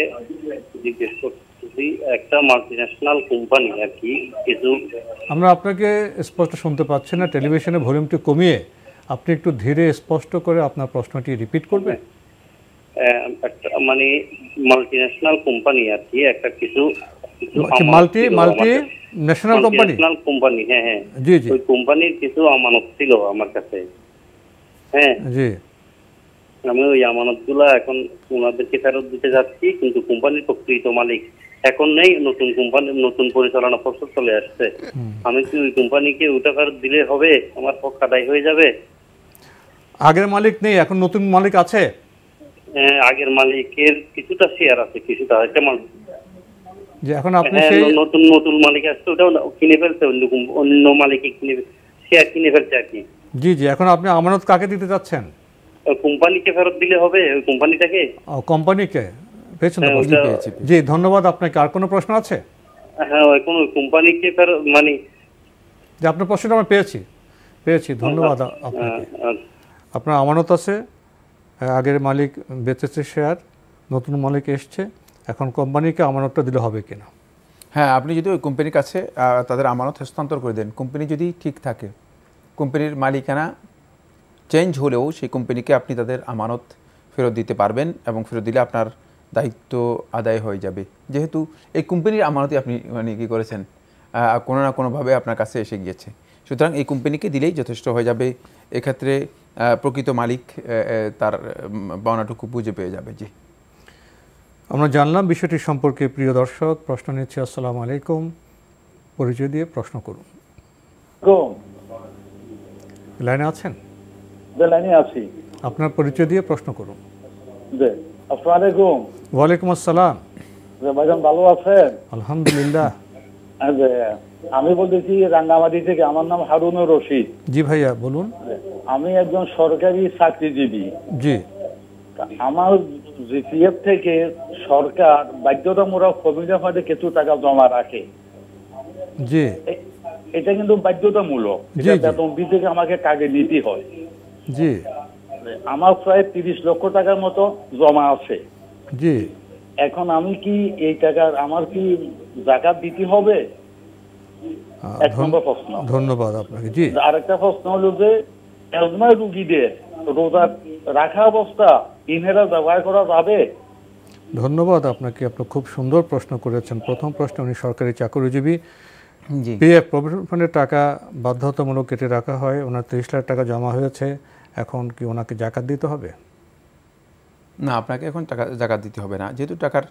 জিজ্ঞেস করতেছি। একটা মাল্টিন্যাশনাল কোম্পানি আর কি কিছু, আমরা আপনাকে স্পষ্ট শুনতে পাচ্ছি না, টেলিভিশনের ভলিউমটি কমিয়ে আপনি একটু ধীরে স্পষ্ট করে আপনার প্রশ্নটি রিপিট করবেন। একটা মানে মাল্টিন্যাশনাল কোম্পানি আর কি একটা কিছু মাল্টি ন্যাশনাল কোম্পানি, হ্যাঁ হ্যাঁ জি জি, ওই কোম্পানির কিছু আমানত ছিল আমার কাছে। হ্যাঁ জি, আমি ওই আমানতগুলো এখন ওনাদেরকে ফেরত দিতে যাচ্ছি, কিন্তু কোম্পানির প্রকৃত মালিক এখন নেই, নতুন কোম্পানির নতুন পরিচালনা পর্ষদ চলে আসছে। আমি কি ওই কোম্পানিকে ওটা ফেরত দিলে হবে? আমার পক্ষ আদায় হয়ে যাবে? আগের মালিক নেই, এখন নতুন মালিক আছে। আগের মালিকের কিছুটা শেয়ার আছে, কিছুটা একটা মালিক যে এখন আপনি সেই নতুন মালিক আসছে, ওটাও কিনে ফেলছে, অন্য মালিক শেয়ার কিনে ফেলছে আর কি। জি জি, এখন আপনি আমানত কাকে দিতে যাচ্ছেন? কোম্পানিকে ফেরত দিলে হবে, ওই কোম্পানিটাকে। কোম্পানিকে পেয়েছেন? জি, ধন্যবাদ আপনাকে। আর কোনো প্রশ্ন আছে? হ্যাঁ, ওই কোন কোম্পানিকে ফেরত মানে যে আপনার প্রশ্নটা আমরা পেয়েছি, ধন্যবাদ আপনাকে। আপনার আমানত আছে, আগের মালিক বেচেছে শেয়ার, নতুন মালিক এসছে, এখন কোম্পানিকে আমানতটা দিলে হবে কিনা? হ্যাঁ, আপনি যদি ওই কোম্পানির কাছে তাদের আমানত হস্তান্তর করে দেন, কোম্পানি যদি ঠিক থাকে, কোম্পানির মালিকানা চেঞ্জ হলেও সেই কোম্পানিকে আপনি তাদের আমানত ফেরত দিতে পারবেন এবং ফেরত দিলে আপনার দায়িত্ব আদায় হয়ে যাবে। যেহেতু এই কোম্পানির আমানতই আপনি মানে কী করেছেন, কোনো না কোনোভাবে আপনার কাছে এসে গিয়েছে, সুতরাং এই কোম্পানিকে দিলেই যথেষ্ট হয়ে যাবে। এক্ষেত্রে প্রকৃত মালিক তার পাওনাটুকু বুঝে পেয়ে যাবে। জি, আমরা জানলাম বিষয়টি সম্পর্কে। প্রিয় দর্শক, প্রশ্ন নিচ্ছি। আসসালামু আলাইকুম, পরিচয় দিয়ে প্রশ্ন করুন। লাইনে আছেন? লাইনে আছি। আপনার পরিচয় দিয়ে প্রশ্ন করুন। আসসালামু আলাইকুম। ওয়ালাইকুম আসসালাম। ভাইজান ভালো আছেন? আলহামদুলিল্লাহ। আমি বলতেছি রাঙ্গামাটি থেকে, আমার নাম হারুনুর রশিদ। জি ভাইয়া বলুন। আমি একজন সরকারি চাকরিজীবী। জি। আমার জিপিএফ থেকে সরকার বাধ্যতামূলক প্রভিডেন্ট ফান্ডে কিছু টাকা জমা রাখে। জি। এটা কিন্তু বাধ্যতামূলক, বেতন থেকে আমাকে কাজে নিতে হয়। জি। আমার প্রায় 30 লক্ষ টাকার মতো জমা আছে। জি। এখন আমি কি এই টাকার আমার কি যাকাত দিতে হবে? এক নম্বর প্রশ্ন। ধন্যবাদ আপনাকে। জি। আরেকটা প্রশ্ন হলো যে অ্যাজমার রোগীদের রোজা রাখা অবস্থা ইনহেলার ব্যবহার করা যাবে? ধন্যবাদ আপনাকে, আপনি খুব সুন্দর প্রশ্ন করেছেন। প্রথম প্রশ্ন, উনি সরকারি চাকরিজীবী, পিএফ প্রভিডেন্ট ফান্ডের টাকা বাধ্যতামূলক কেটে রাখা হয়, ওনার 30 লাখ টাকা জমা হয়েছে, এখন কি ওনাকে জাকাত দিতে হবে? না, আপনাকে এখন টাকা জাকাত দিতে হবে না, যেহেতু টাকার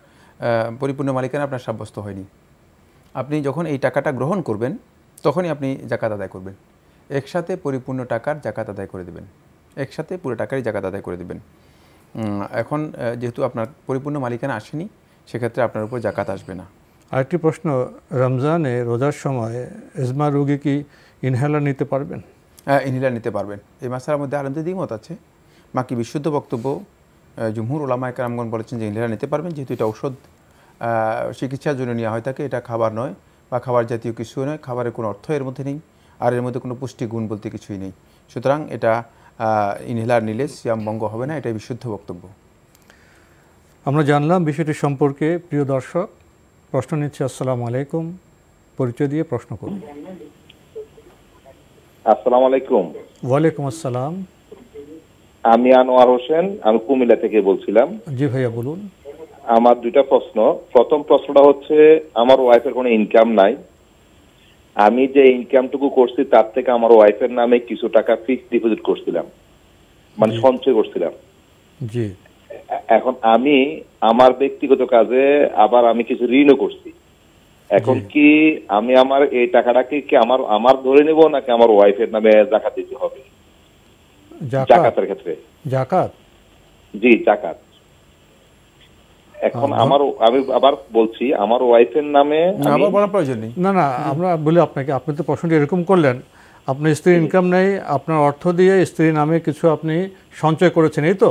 পরিপূর্ণ মালিকানা আপনার সাব্যস্ত হয়নি। আপনি যখন এই টাকাটা গ্রহণ করবেন তখনই আপনি জাকাত আদায় করবেন, একসাথে পরিপূর্ণ টাকার জাকাত আদায় করে দেবেন, একসাথে পুরো টাকারই জাকাত আদায় করে দেবেন। এখন যেহেতু আপনার পরিপূর্ণ মালিকানা আসেনি, সেক্ষেত্রে আপনার উপর জাকাত আসবে না। আরেকটি প্রশ্ন, রমজানে রোজার সময় এজমা রোগী কি ইনহেলার নিতে পারবেন? হ্যাঁ, ইনহেলার নিতে পারবেন। এই মাসালার মধ্যে আলেমদের দ্বিমত আছে, বাকি বিশুদ্ধ বক্তব্য জমহুর ওলামায়ে কেরামগণ বলেছেন যে ইনহেলার নিতে পারবেন, যেহেতু এটা ঔষধ চিকিৎসার জন্য নেওয়া হয় থাকে, এটা খাবার নয় বা খাবার জাতীয় কিছু নয়, খাবারের কোনো অর্থ এর মধ্যে নেই, আর এর মধ্যে কোনো পুষ্টি গুণ বলতে কিছুই নেই, সুতরাং এটা ইনহেলার নিলে সিয়াম ভঙ্গ হবে না, এটাই বিশুদ্ধ বক্তব্য। আমরা জানলাম বিষয়টি সম্পর্কে। প্রিয় দর্শক, প্রশ্ন নিচ্ছি। আসসালামু আলাইকুম, পরিচয় দিয়ে প্রশ্ন করুন। আসসালামু আলাইকুম। ওয়ালাইকুম আসসালাম। আমি আনোয়ার হোসেন, আমি কুমিল্লা থেকে বলছিলাম। জি ভাইয়া বলুন। আমার দুইটা প্রশ্ন। প্রথম প্রশ্নটা হচ্ছে, আমার ওয়াইফের কোনো ইনকাম নাই, আমি যে ইনকামটুকু করছি তার থেকে আমার ওয়াইফের নামে কিছু টাকা ফিক্সড ডিপোজিট করছিলাম, মানে সঞ্চয় করছিলাম। জি। এখন আমি আমার ব্যক্তিগত কাজে আবার আমি কিছু ঋণও করছি, এখন কি আমি আমার এই টাকাটাকে কি আমার ধরে নেব নাকি আমার ওয়াইফের নামে জাকাত দিতে হবে? জাকাতের ক্ষেত্রে জাকাত? জি, জাকাত। এখন আমি আবার বলছি, আমার ওয়াইফের নামে না না, আমরা বলি আপনাকে, আপনি তো প্রশ্নটি এরকম করলেন, আপনার স্ত্রীর ইনকাম নেই, আপনার অর্থ দিয়ে স্ত্রীর নামে কিছু আপনি সঞ্চয় করেছেন, এই তো?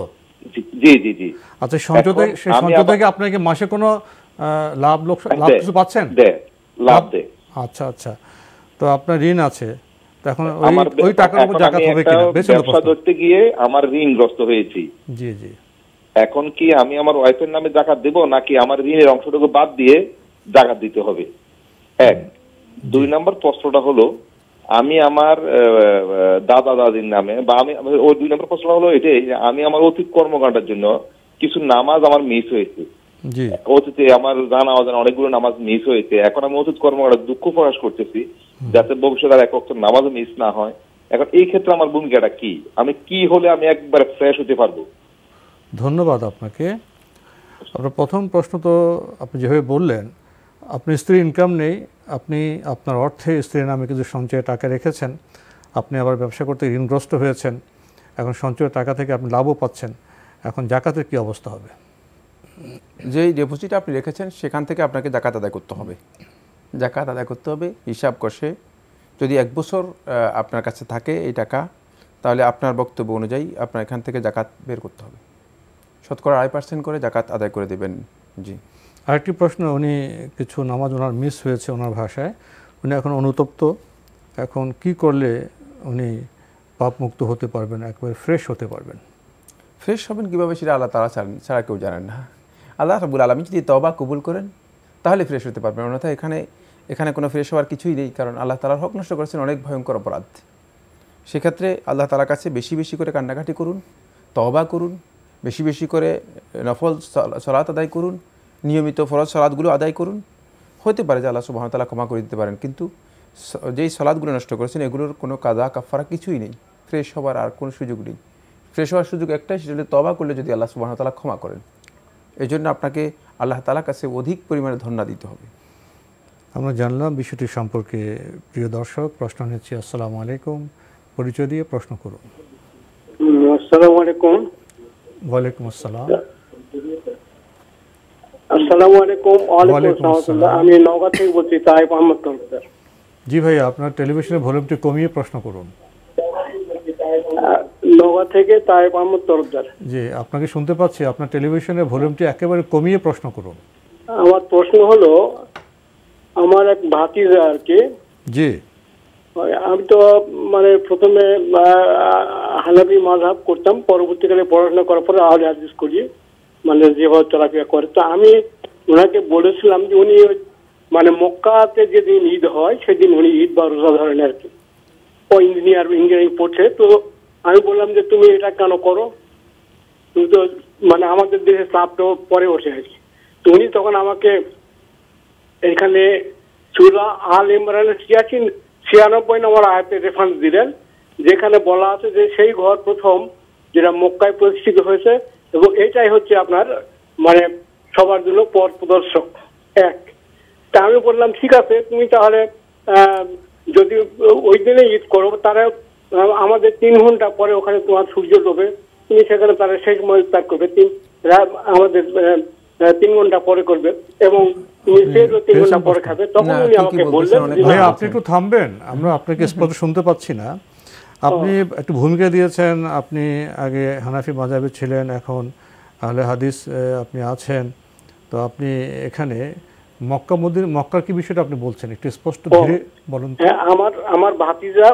জি জি জি। আচ্ছা, সঞ্চয় থেকে আপনাকে মাসে কোনো লাভ কিছু পাচ্ছেন? লাভ দেয়। আচ্ছা আচ্ছা, তো আপনার ঋণ আছে, তখন ওই টাকার উপর জাকাত হবে কিনা? ব্যবসা করতে গিয়ে আমার ঋণগ্রস্ত হয়েছি। জি জি। এখন কি আমি আমার ওয়াইফের নামে জাকাত দেব নাকি আমার ঋণের অংশটুকু বাদ দিয়ে জাকাত দিতে হবে? এক। 2 নম্বর প্রশ্নটা হলো, আমি আমার দাদা দাদির নামে বা আমি ওই 2 নম্বর প্রশ্নটা হলো এটাই, আমি আমার অতীত কর্মকাণ্ডের জন্য কিছু নামাজ আমার মিস হয়েছে, অতীতে আমার জানা অজানা অনেকগুলো নামাজ মিস হয়েছে, এখন আমি অতীত কর্মকাণ্ডের দুঃখ প্রকাশ করতেছি যাতে ভবিষ্যতে আর এক ওয়াক্ত নামাজ মিস না হয়। এখন এই ক্ষেত্রে আমার ভূমিকাটা কি? আমি কি হলে আমি একবার ফ্রেশ হতে পারবো? ধন্যবাদ আপনাকে। আপনার প্রথম প্রশ্ন তো আপনি যেভাবে বললেন, আপনি স্ত্রীর ইনকাম নেই, আপনি আপনার অর্থে স্ত্রীর নামে কিছু সঞ্চয়ে টাকা রেখেছেন, আপনি আবার ব্যবসা করতে ঋণগ্রস্ত হয়েছেন, এখন সঞ্চয়ের টাকা থেকে আপনি লাভও পাচ্ছেন, এখন জাকাতের কি অবস্থা হবে? যেই ডিপোজিট আপনি রেখেছেন সেখান থেকে আপনাকে জাকাত আদায় করতে হবে, জাকাত আদায় করতে হবে হিসাব কষে। যদি 1 বছর আপনার কাছে থাকে এই টাকা, তাহলে আপনার বক্তব্য অনুযায়ী আপনার এখান থেকে জাকাত বের করতে হবে, শতকরা 2.5% করে জাকাত আদায় করে দেবেন। জি। আরেকটি প্রশ্ন, উনি কিছু নামাজ ওনার মিস হয়েছে ওনার ভাষায়, উনি এখন অনুতপ্ত, এখন কি করলে উনি পাপমুক্ত হতে পারবেন, একবারে ফ্রেশ হতে পারবেন? ফ্রেশ হবেন কীভাবে সেটা আল্লাহ তাআলা ছাড়া কেউ জানেন না। আল্লাহ রাব্বুল আলামিন যদি তওবা কবুল করেন তাহলে ফ্রেশ হতে পারবেন, অন্যথায় এখানে কোনো ফ্রেশ হওয়ার কিছুই নেই, কারণ আল্লাহ তাআলার হক নষ্ট করেছেন অনেক ভয়ঙ্কর অপরাধ। সেক্ষেত্রে আল্লাহ তাআলার কাছে বেশি বেশি করে কান্নাকাটি করুন, তওবা করুন, বেশি বেশি করে নফল সালাত আদায় করুন, নিয়মিত ফরজ সালাতগুলো আদায় করুন। হতে পারে যে আল্লাহ সুবহানাহু ওয়া তাআলা ক্ষমা করে দিতে পারেন, কিন্তু যেই সালাতগুলো নষ্ট করেছেন এগুলোর কোনো কাজা কাফারা কিছুই নেই, ফ্রেশ হওয়ার আর কোনো সুযোগ নেই। ফ্রেশ হওয়ার সুযোগ একটাই, সেটা হলো তওবা করলে যদি আল্লাহ সুবহানাহু ওয়া তাআলা ক্ষমা করেন। এই জন্য আপনাকে আল্লাহ তাআলার কাছে অধিক পরিমাণে ধন্যবাদ দিতে হবে। আমরা জানলাম বিষয়টি সম্পর্কে। প্রিয় দর্শক, প্রশ্ন নিচ্ছি। আসসালামু আলাইকুম, পরিচয় দিয়ে প্রশ্ন করুন। আসসালামু আলাইকুম। ওয়ালাইকুম আসসালাম। আসসালামু আলাইকুম। ওয়ালাইকুম আসসালাম। আমি নওগাঁ থেকে বলছি, তাইব আহমদ তরফদার। জি ভাইয়া, আপনার টেলিভিশনের ভলিউমটি কমিয়ে প্রশ্ন করুন। নওগাঁ থেকে তাইব আহমদ তরফদার। জি, আপনাকে শুনতে পাচ্ছি, আপনার টেলিভিশনের ভলিউমটি একেবারে কমিয়ে প্রশ্ন করুন। আমার প্রশ্ন হলো, আমার এক ভাতিজা আর কি। জি। আমি তো মানে প্রথমে হানাফি মাযহাব করতাম, পরবর্তীকালে পড়াশোনা করার পরে আহলে হাদিস করি, মানে যেভাবে চলাফেরা করে। তো আমি ওনাকে বলেছিলাম যে উনি মানে মক্কাতে যেদিন ঈদ হয় সেদিন উনি ঈদ বা রোজা ধরেন আর কি। ও ইঞ্জিনিয়ারিং পড়ছে। তো আমি বললাম যে তুমি এটা কেন করো, তুমি তো মানে আমাদের দেশে চাপটা পরে ওঠে আর কি। তো উনি তখন আমাকে এখানে সূরা আল ইমরানের 96 নম্বর আয়াতে রেফারেন্স দিলেন, যেখানে বলা আছে যে সেই ঘর প্রথম যেটা মক্কায় প্রতিষ্ঠিত হয়েছে এবং এটাই হচ্ছে আপনার মানে সবার জন্য পথ প্রদর্শক এক। তা আমি বললাম ঠিক আছে, তুমি তাহলে যদি ওই দিনে ঈদ করো, তারা আমাদের 3 ঘন্টা পরে ওখানে তোমার সূর্য ডোবে, তুমি সেখানে তারা শেষ ইফতার করবে, আমাদের 3 ঘন্টা পরে করবে এবং তুমি 3 ঘন্টা পরে খাবে। তখন উনি আমাকে বললেন, আপনি একটু থামবেন, আমরা আপনাকে স্পষ্ট শুনতে পাচ্ছি না। আপনি একটু ভূমিকা দিয়েছেন, আপনি আগে হানাফি মাযহাবে ছিলেন, এখন আহলে হাদিস আপনি আছেন। তো আপনি এখানে মক্কার কি বিষয়টা আপনি বলছেন, একটু স্পষ্ট ধীরে বলুন। আমার ভাতিজা,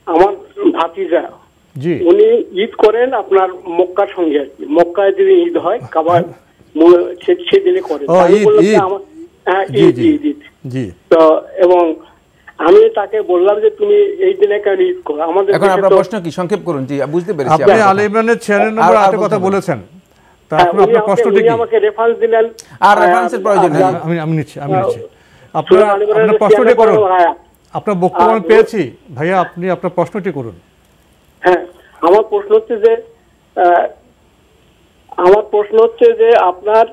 আমার ভাতিজা জি, উনি ঈদ করেন আপনার মক্কার সঙ্গে আর কি। মক্কায় যদি ঈদ হয় কাবার সেদিনে করে। তো এবং আমি তাকে বললাম যে তুমি এই দিনে কেন ঈদ করো, আমাদের এখন আপনার প্রশ্ন কি সংক্ষেপ করুন। জি, বুঝতে পেরেছি। আপনি আলে ইমরানের 96 নম্বর আয়াতের কথা বলেছেন, তারপর আপনার প্রশ্নটি কি? আমাকে রেফারেন্স দিলেন। আর রেফারেন্সের প্রয়োজন নেই, আমি নিচ্ছি। আপনার প্রশ্নটি করুন। আপনার বক্তব্য আমি পেয়েছি ভাইয়া, আপনি আপনার প্রশ্নটি করুন। হ্যাঁ, আমার প্রশ্ন হচ্ছে যে আপনার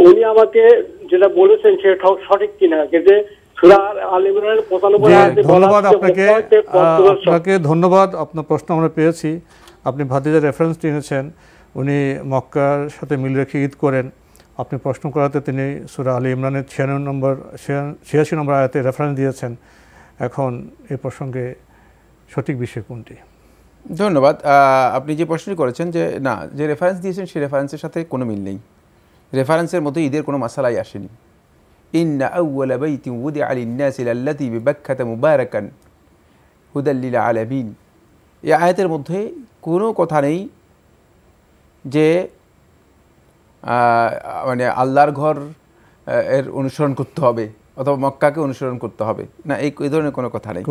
উনি আমাকে যেটা বলেছেন সেটা সঠিক কিনা, যে সূরা আল ইমরানের 95 আয়াতে ধন্যবাদ আপনাকে ধন্যবাদ। আপনার প্রশ্ন আমরা পেয়েছি। আপনি ভাতিজার রেফারেন্স এনেছেন, উনি মক্কার সাথে মিল রেখে ঈদ করেন। আপনি প্রশ্ন করাতে তিনি সূরা আল ইমরানের 86 নম্বর আয়াতে রেফারেন্স দিয়েছেন। এখন এই প্রসঙ্গে সঠিক বিষয় কোনটি? ধন্যবাদ। আপনি যে প্রশ্নটি করেছেন যে না, যে রেফারেন্স দিয়েছেন সেই রেফারেন্সের সাথে কোনো মিল নেই। রেফারেন্সের মধ্যে ঈদের কোনো মাসালাই আসেনি। ইন্না আউওয়ালা বাইতিন উদিআ লিন-নাসি লাল্লাযী বিবাক্কাতা মুবারাকান হুদাল লিল আলামিন, এই আয়াতের মধ্যে কোনো কথা নেই যে মানে আল্লাহর ঘর এর অনুসরণ করতে হবে অথবা মক্কাকে অনুসরণ করতে হবে, না, এই ধরনের কোনো কথা নেই।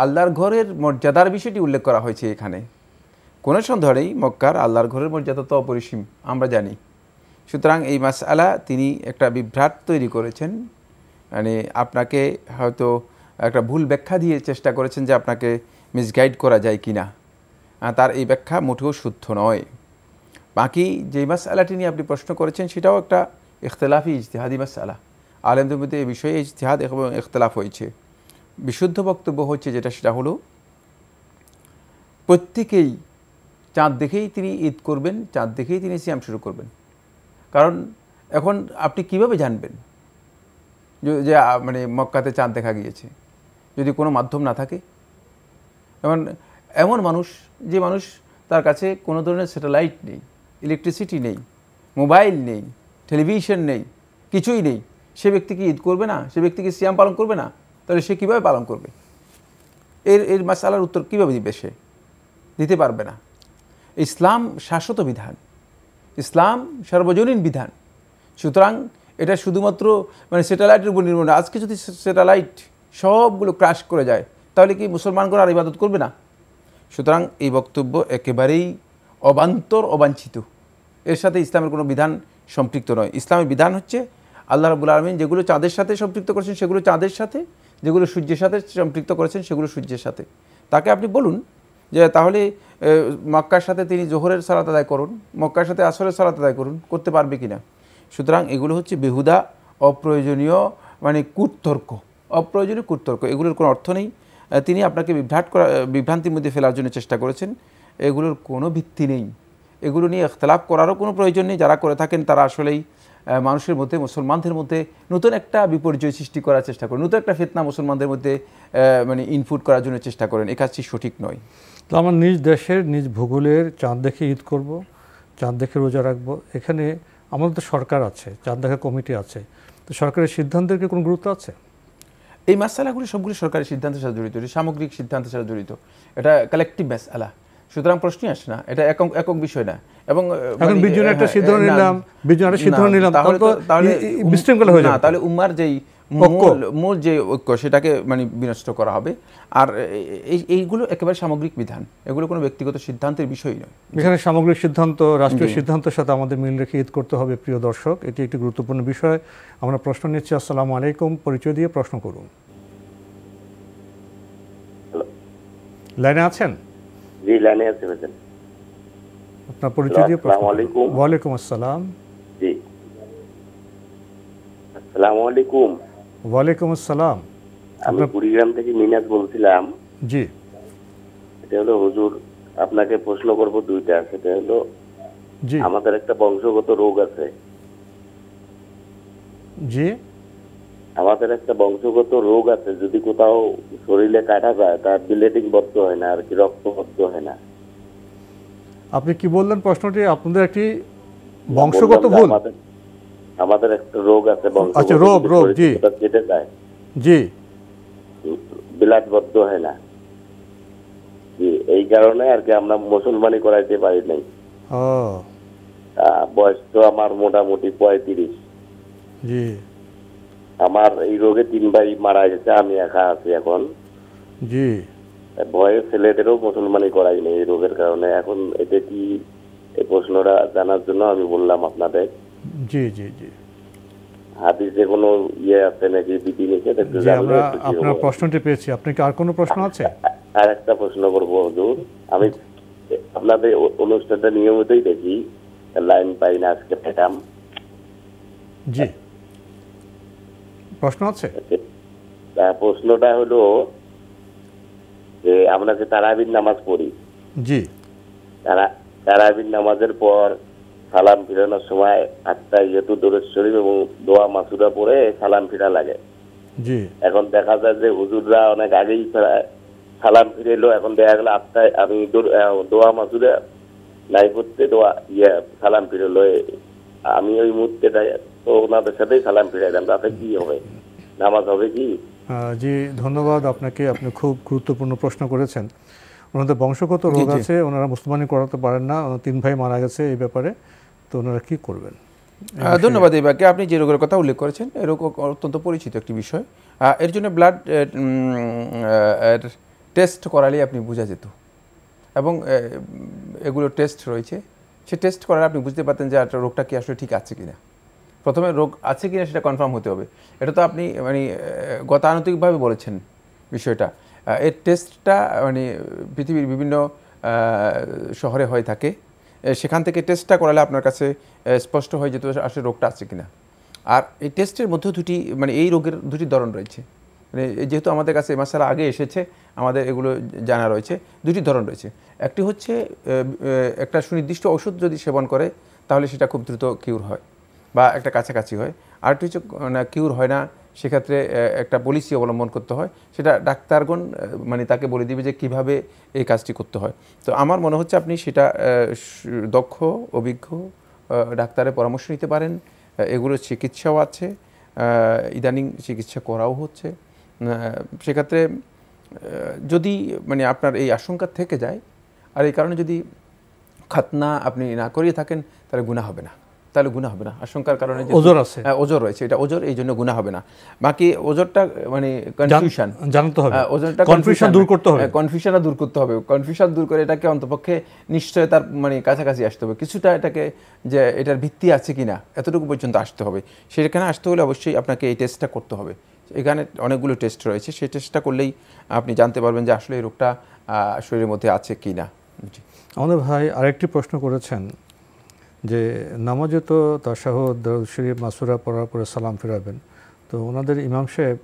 আল্লাহর ঘরের মর্যাদার বিষয়টি উল্লেখ করা হয়েছে এখানে। কোনো সন্দেহ নেই, মক্কার আল্লাহর ঘরের মর্যাদা তো অপরিসীম, আমরা জানি। সুতরাং এই মাসআলা তিনি একটা বিভ্রাট তৈরি করেছেন, মানে আপনাকে হয়তো একটা ভুল ব্যাখ্যা দিয়ে চেষ্টা করেছেন যে আপনাকে মিসগাইড করা যায় কি না। তার এই ব্যাখ্যা মোটেও শুদ্ধ নয়। বাকি যে মাসআলাটি নিয়ে আপনি প্রশ্ন করেছেন সেটাও একটা ইখতিলাফি ইজতিহাদি মাসআলা। আলেমদের মধ্যে এই বিষয়ে ইজতিহাদ এবং ইখতিলাফ হয়েছে। বিশুদ্ধ বক্তব্য হচ্ছে যেটা, সেটা হলো প্রত্যেকেই চাঁদ দেখেই তিনি ঈদ করবেন, চাঁদ দেখেই তিনি সিয়াম শুরু করবেন। কারণ এখন আপনি কিভাবে জানবেন যে মানে মক্কাতে চাঁদ দেখা গিয়েছে যদি কোনো মাধ্যম না থাকে? এমন মানুষ, যে মানুষ তার কাছে কোনো ধরনের স্যাটেলাইট নেই, ইলেকট্রিসিটি নেই, মোবাইল নেই, টেলিভিশন নেই, কিছুই নেই, সে ব্যক্তি কি ঈদ করবে না? সে ব্যক্তি কি সিয়াম পালন করবে না? তাহলে সে কীভাবে পালন করবে? এর মাসআলার উত্তর কীভাবে দিবে? সে দিতে পারবে না। ইসলাম শাশ্বত বিধান, ইসলাম সার্বজনীন বিধান। সুতরাং এটা শুধুমাত্র মানে স্যাটেলাইটের উপর নির্ভর না। আজকে যদি স্যাটেলাইট সবগুলো ক্রাশ করে যায় তাহলে কি মুসলমানগণ আর ইবাদত করবে না? সুতরাং এই বক্তব্য একেবারেই অবান্তর, অবাঞ্ছিত। এর সাথে ইসলামের কোনো বিধান সম্পৃক্ত নয়। ইসলামের বিধান হচ্ছে আল্লাহ রাব্বুল আলামিন যেগুলো চাঁদের সাথে সম্পৃক্ত করেছেন সেগুলো চাঁদের সাথে, যেগুলো সূর্যের সাথে সম্পৃক্ত করেছেন সেগুলো সূর্যের সাথে। তাকে আপনি বলুন যে তাহলে মক্কার সাথে তিনি জোহরের সালাত আদায় করুন, মক্কার সাথে আসরের সালাত আদায় করুন, করতে পারবে কিনা? সুতরাং এগুলো হচ্ছে বেহুদা, অপ্রয়োজনীয় মানে কুতর্ক, অপ্রয়োজনীয় কুতর্ক। এগুলোর কোনো অর্থ নেই। তিনি আপনাকে বিভ্রান্তির মধ্যে ফেলার জন্য চেষ্টা করেছেন। এগুলোর কোনো ভিত্তি নেই। এগুলো নিয়ে ইখতিলাফ করারও কোনো প্রয়োজন নেই। যারা করে থাকেন তারা আসলেই মানুষের মধ্যে, মুসলমানদের মধ্যে নতুন একটা বিপর্যয় সৃষ্টি করার চেষ্টা করেন, নতুন একটা ফিতনা মুসলমানদের মধ্যে মানে ইনপুট করার জন্য চেষ্টা করেন। এই কাজটি সঠিক নয়। তো আমার নিজ দেশের নিজ ভূগোলের চাঁদ দেখে ঈদ করব, চাঁদ দেখে রোজা রাখবো, এখানে আমাদের তো সরকার আছে, চাঁদ দেখা কমিটি আছে, তো সরকারের সিদ্ধান্তের কি কোনো গুরুত্ব আছে? এই মাসালাগুলি সবগুলি সরকারি সিদ্ধান্তের সাথে জড়িত, সামগ্রিক সিদ্ধান্তের সাথে জড়িত। এটা কালেকটিভ মাসালা, সুতরাং প্রশ্নই আসে না। এটা একক বিষয় না। এবং এখন বিজনের একটা সিদ্ধান্ত নিলাম, বিজনের সিদ্ধান্ত নিলাম, তাহলে বিশৃঙ্খলা হয়ে যাবে। তাহলে উম্মার যেই মূল যে ঐক্য সেটাকে মানে বিনষ্ট করা হবে। আর এইগুলো একেবারে সামগ্রিক বিধান, এগুলো কোনো ব্যক্তিগত সিদ্ধান্তের বিষয় নয়। এখানে সামগ্রিক সিদ্ধান্ত, রাষ্ট্রীয় সিদ্ধান্তের সাথে আমাদের মিল রেখে ঈদ করতে হবে। প্রিয় দর্শক, এটি একটি গুরুত্বপূর্ণ বিষয়। আমরা প্রশ্ন নিচ্ছি। আসসালামু আলাইকুম, পরিচয় দিয়ে প্রশ্ন করুন। লাইনে আছেন? জি, লাইনে আছি। আপনার পরিচয় দিয়ে প্রশ্ন। ওয়ালাইকুম আসসালাম। জি, আসসালামু আলাইকুম। ওয়ালাইকুম আসসালাম। আমি কুড়িগ্রাম থেকে মিনাজ বলছিলাম। জি, এটা হলো হুজুর, আপনাকে প্রশ্ন করব দুইটা। সেটা হলো আমাদের একটা বংশগত রোগ আছে। জি, আমাদের একটা বংশগত রোগ আছে, যদি কোথাও শরীরে কাটা যায় তার ব্লিডিং বন্ধ হয় না, আর কি রক্ত বন্ধ হয় না। আপনি কি বললেন প্রশ্নটি? আপনাদের একটি বংশগত ভুল? আমাদের একটা রোগ আছে বংশগত। আচ্ছা, রোগ। জি, কেটে যায়, জি, ব্লাড বন্ধ হয় না। জি, এই কারণে আর কি আমরা মুসলমানি করাইতে পারি নাই। বয়স তো আমার মোটামুটি 35। জি, আমার এই রোগে 3 ভাই মারা গেছে, আমি একা আছি এখন। জি, ভয়ে ছেলেদেরও মুসলমানি করাই নেই এই রোগের কারণে। এখন এটা কি, এই প্রশ্নটা জানার জন্য আমি বললাম আপনাদের। জি, জি, জি, হাদিসে কোনো ইয়ে আছে নাকি, বিধি নিষেধ? আপনার প্রশ্নটি পেয়েছি। আপনি কি আর কোনো প্রশ্ন আছে? আর একটা প্রশ্ন করবো হুজুর। আমি আপনাদের অনুষ্ঠানটা নিয়মিতই দেখি, লাইন পাই না, আজকে পেতাম। জি, প্রশ্ন আছে? প্রশ্নটা হলো যে আমরা যে তারাবির নামাজ পড়ি, জি, তারাবির নামাজের পর সালাম ফিরানোর সময় আত্মায় যেহেতু দরুদ শরীফ এবং দোয়া মাসুরা পড়ে সালাম ফিরা লাগে। জি, এখন দেখা যায় যে হুজুররা অনেক আগেই সালাম ফিরে এলো, এখন দেখা গেল আত্মায় আমি দোয়া মাসুরা নাই করতে সালাম ফিরে এলো। আমি ওই মুহূর্তে তো ওনাদের সাথেই সালাম ফিরাইলাম, তাতে কি হবে? নামাজ হবে কি? জি, ধন্যবাদ আপনাকে। আপনি খুব গুরুত্বপূর্ণ প্রশ্ন করেছেন। ওনাদের বংশগত রোগ আছে, ওনারা মুসলমানি করাতে পারেন না, 3 ভাই মারা গেছে এই ব্যাপারে, তো ওনারা কি করবেন? ধন্যবাদ। এই বাক্যে আপনি যে রোগের কথা উল্লেখ করেছেন, এই রোগ অত্যন্ত পরিচিত একটি বিষয়। এর জন্য ব্লাড টেস্ট করালেই আপনি বোঝা যেত, এবং এগুলো টেস্ট রয়েছে, সে টেস্ট করালে আপনি বুঝতে পারতেন যে রোগটা কি আসলে ঠিক আছে কিনা। প্রথমে রোগ আছে কিনা সেটা কনফার্ম হতে হবে। এটা তো আপনি মানে গতানুগতিকভাবে বলেছেন বিষয়টা। এর টেস্টটা মানে পৃথিবীর বিভিন্ন শহরে হয়ে থাকে, সেখান থেকে টেস্টটা করালে আপনার কাছে স্পষ্ট হয়ে যেত আসলে রোগটা আছে কিনা। আর এই টেস্টের মধ্যে দুটি মানে এই রোগের দুটি ধরন রয়েছে। মানে যেহেতু আমাদের কাছে মাসালা আগে এসেছে, আমাদের এগুলো জানা রয়েছে। দুটি ধরন রয়েছে। একটি হচ্ছে একটা সুনির্দিষ্ট ওষুধ যদি সেবন করে তাহলে সেটা খুব দ্রুত কিউর হয় বা একটা কাছাকাছি হয়। আরেকটি হচ্ছে না, কিউর হয় না, সেক্ষেত্রে একটা পলিসি অবলম্বন করতে হয়। সেটা ডাক্তারগণ মানে তাকে বলে দিবে যে কিভাবে এই কাজটি করতে হয়। তো আমার মনে হচ্ছে আপনি সেটা দক্ষ অভিজ্ঞ ডাক্তারের পরামর্শ নিতে পারেন। এগুলোর চিকিৎসাও আছে, ইদানিং চিকিৎসা করাও হচ্ছে। সেক্ষেত্রে যদি মানে আপনার এই আশঙ্কা থেকে যায়, আর এই কারণে যদি খাতনা আপনি না করিয়ে থাকেন তাহলে গুনাহ হবে না, তাহলে গুনাহ হবে না। আশঙ্কার কারণে ওজর আছে, ওজর রয়েছে, এটা ওজর, এই জন্য গুনাহ হবে না। বাকি ওজরটা মানে কনফিউশন জানতে হবে, ওজরটা কনফিউশন দূর করতে হবে, কনফিউশনটা দূর করতে হবে। কনফিউশন দূর করে এটাকে অন্তপক্ষে নিশ্চয়তার মানে কাছাকাছি আসতে হবে, কিছুটা এটাকে যে এটার ভিত্তি আছে কিনা এতটুকু পর্যন্ত আসতে হবে। সেখানে আসতে হলে অবশ্যই আপনাকে এই টেস্টটা করতে হবে। এখানে অনেকগুলো টেস্ট রয়েছে, সেই টেস্টটা করলেই আপনি জানতে পারবেন যে আসলে এই রোগটা শরীরের মধ্যে আছে কি না। আমাদের ভাই আরেকটি প্রশ্ন করেছেন যে নামাজে তো তাশাহুদ, দরুদ শরীফ, মাসুরা পড়ার পরে সালাম ফিরাবেন, তো ওনাদের ইমাম সাহেব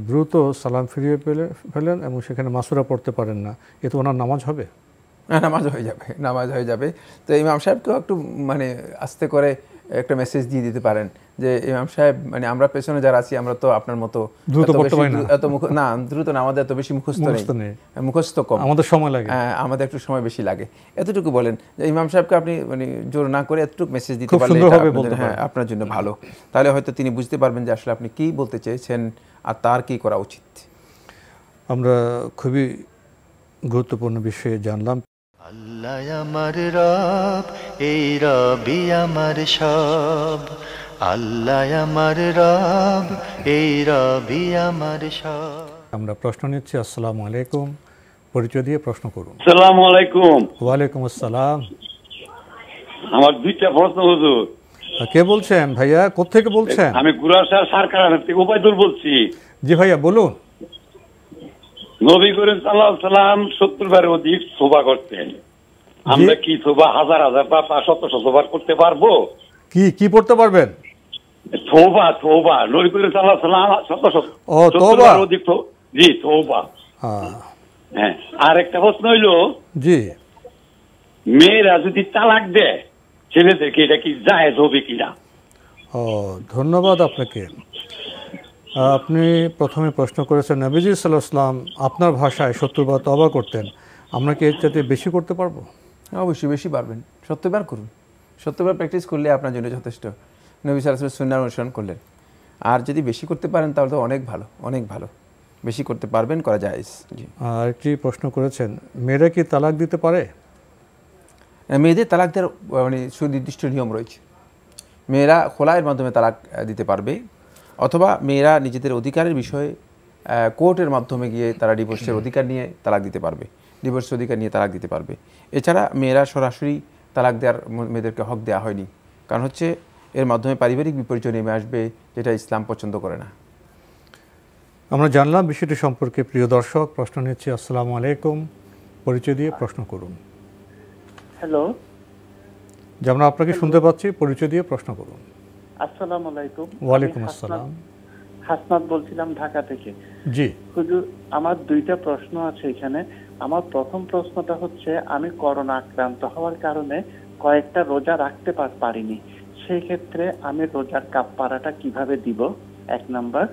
দ্রুত সালাম ফিরিয়ে ফেলেন এবং সেখানে মাসুরা পড়তে পারেন না, এ তো ওনার নামাজ হবে? নামাজ হয়ে যাবে, নামাজ হয়ে যাবে। তো ইমাম সাহেবকেও একটু মানে আস্তে করে একটা মেসেজ দিয়ে দিতে পারেন যে ইমাম সাহেব মানে আমরা পেছনে যারা আছি আমরা তো আপনার মতো দ্রুত পড়তে পারি না, না দ্রুত না, আমাদের এত বেশি মুখস্থ নেই, মুখস্থ কম, আমাদের সময় লাগে, আমাদের একটু সময় বেশি লাগে, এতটুকু বলেন যে ইমাম সাহেবকে আপনি মানে জোর না করে এতটুকু মেসেজ দিতে পারলে হ্যাঁ আপনার জন্য ভালো। তাহলে হয়তো তিনি বুঝতে পারবেন যে আসলে আপনি কি বলতে চেয়েছেন আর তার কি করা উচিত। আমরা খুবই গুরুত্বপূর্ণ বিষয়ে জানলাম। আল্লাহ আমার রব, এই রবি আমার সব। আল্লাহ আমার রব, এই রবি আমার সব। আমরা প্রশ্ন নিচ্ছি। আসসালামু আলাইকুম, পরিচয় দিয়ে প্রশ্ন করুন। আসসালামু আলাইকুম। ওয়ালাইকুম আসসালাম। আমার দুইটা প্রশ্ন হুজুর। কে বলছেন ভাইয়া, কোত্থেকে বলছেন? আমি গুরাশার সরকার থেকে উবাইদুল বলছি। জি ভাইয়া বলুন। নবী করিম সাল্লাল্লাহু আলাইহি সাল্লাম 70 বারের অধিক তওবা করতেন, আমরা কি তওবা হাজার হাজার বা শত শত বার করতে পারবো? কি কি পড়তে পারবেন? তওবা, তওবা নবী করিম সাল্লাল্লাহু আলাইহি সাল্লাম শত শত তওবা অধিক জি তওবা। হ্যাঁ, আর একটা প্রশ্ন হইলো জি, মেয়েরা যদি তালাক দেয় ছেলেদেরকে এটা কি জায়েজ হবে কিনা? ধন্যবাদ আপনাকে। আপনি প্রথমে প্রশ্ন করেছেন নবীজি সাল্লাল্লাহু আলাইহি ওয়াসাল্লাম আপনার ভাষায় 70 বার তওবা করতেন, আমরা কি এর চাইতে বেশি করতে পারবো? অবশ্যই বেশি পারবেন, 70 বার করুন, 70 বার প্র্যাকটিস করলে আপনার জন্য যথেষ্ট। নবী সাল্লাল্লাহু আলাইহি ওয়াসাল্লামের সুন্নাহ অনুসরণ করলেন। আর যদি বেশি করতে পারেন তাহলে তো অনেক ভালো, অনেক ভালো, বেশি করতে পারবেন, করা জায়েজ। জি। আর একটি প্রশ্ন করেছেন মেয়েরা কি তালাক দিতে পারে? মেয়েদের তালাক দেওয়ার মানে সুনির্দিষ্ট নিয়ম রয়েছে। মেয়েরা খোলায়ের মাধ্যমে তালাক দিতে পারবে, অথবা মেয়েরা নিজেদের অধিকারের বিষয়ে কোর্টের মাধ্যমে গিয়ে তারা ডিভোর্সের অধিকার নিয়ে তালাক দিতে পারবে, ডিভোর্সের অধিকার নিয়ে তালাক দিতে পারবে। এছাড়া মেয়েরা সরাসরি তালাক দেওয়ার মেয়েদেরকে হক দেওয়া হয়নি, কারণ হচ্ছে এর মাধ্যমে পারিবারিক বিপর্যয় নেমে আসবে, যেটা ইসলাম পছন্দ করে না। আমরা জানলাম বিষয়টি সম্পর্কে। প্রিয় দর্শক, প্রশ্ন নিচ্ছি। আসসালামু আলাইকুম, পরিচয় দিয়ে প্রশ্ন করুন। হ্যালো, যেমন আপনাকে শুনতে পাচ্ছি, পরিচয় দিয়ে প্রশ্ন করুন। আসসালামু আলাইকুম। ওয়ালাইকুম আসসালাম। হাসনাত বলছিলাম ঢাকা থেকে। জি হুজুর, আমার দুইটা প্রশ্ন আছে এখানে। আমার প্রথম প্রশ্নটা হচ্ছে আমি করোনা আক্রান্ত হওয়ার কারণে কয়েকটা রোজা রাখতে পারিনি, সেই ক্ষেত্রে আমি রোজার কাফফারাটা কিভাবে দিব, এক নাম্বার।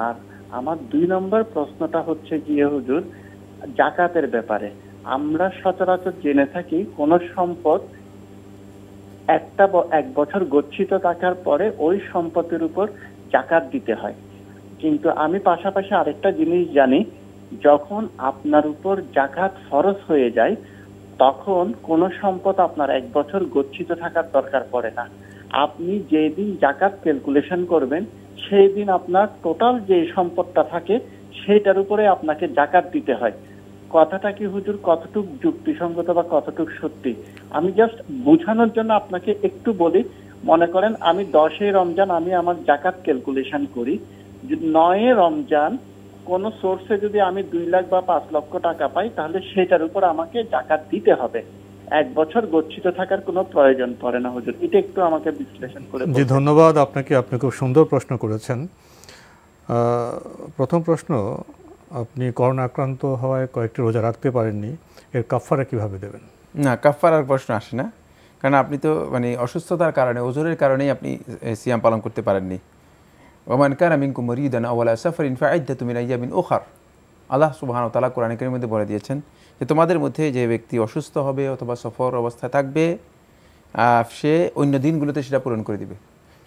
আর আমার 2 নম্বর প্রশ্নটা হচ্ছে গিয়ে হুজুর জাকাতের ব্যাপারে। আমরা সচরাচর জেনে থাকি কোন সম্পদ এক বছর গচ্ছিত থাকার পরে ওই সম্পদের উপর জাকাত দিতে হয়, কিন্তু আমি পাশাপাশি আরেকটা জিনিস জানি, যখন আপনার উপর জাকাত ফরজ হয়ে যায় তখন কোন সম্পদ আপনার 1 বছর গচ্ছিত থাকার দরকার পড়ে না। আপনি যেদিন জাকাত ক্যালকুলেশন করবেন সেই দিন আপনার টোটাল যে সম্পদটা থাকে সেটার উপরে আপনাকে জাকাত দিতে হয়। কথাটা কি হুজুর কতটুকু যুক্তিসঙ্গত বা কতটুকু সত্যি? আমি জাস্ট বোঝানোর জন্য আপনাকে একটু বলি। মনে করেন আমি 10 রমজান আমি আমার জাকাত ক্যালকুলেশন করি, 9 রমজান কোন সোর্সে যদি আমি 2 লাখ বা 5 লক্ষ টাকা পাই তাহলে সেটার উপর আমাকে জাকাত দিতে হবে, 1 বছর গচ্ছিত থাকার কোনো প্রয়োজন পড়ে না হুজুর। এটা একটু আমাকে বিশ্লেষণ করে। জি ধন্যবাদ আপনাকে, আপনি খুব সুন্দর প্রশ্ন করেছেন। প্রথম প্রশ্ন, আপনি করোনা আক্রান্ত হওয়ায় কয়েকটি রোজা রাখতে পারেননি, এর কাফফারা কিভাবে দেবেন? না, কাফফারার প্রশ্ন আসে না, কারণ আপনি তো মানে অসুস্থতার কারণে, ওজরের কারণেই আপনি সিয়াম পালন করতে পারেননি। ওমান কানা মিনকুম মারিদান আও আলা সাফারিন ফাইদ্দাতুম মিন আইয়ামিন উখার। আল্লাহ সুবহানাহু ওয়া তাআলা কোরআন কারীমের মধ্যে বলে দিয়েছেন যে তোমাদের মধ্যে যে ব্যক্তি অসুস্থ হবে অথবা সফর অবস্থায় থাকবে সে অন্য দিনগুলোতে সেটা পূরণ করে দিবে।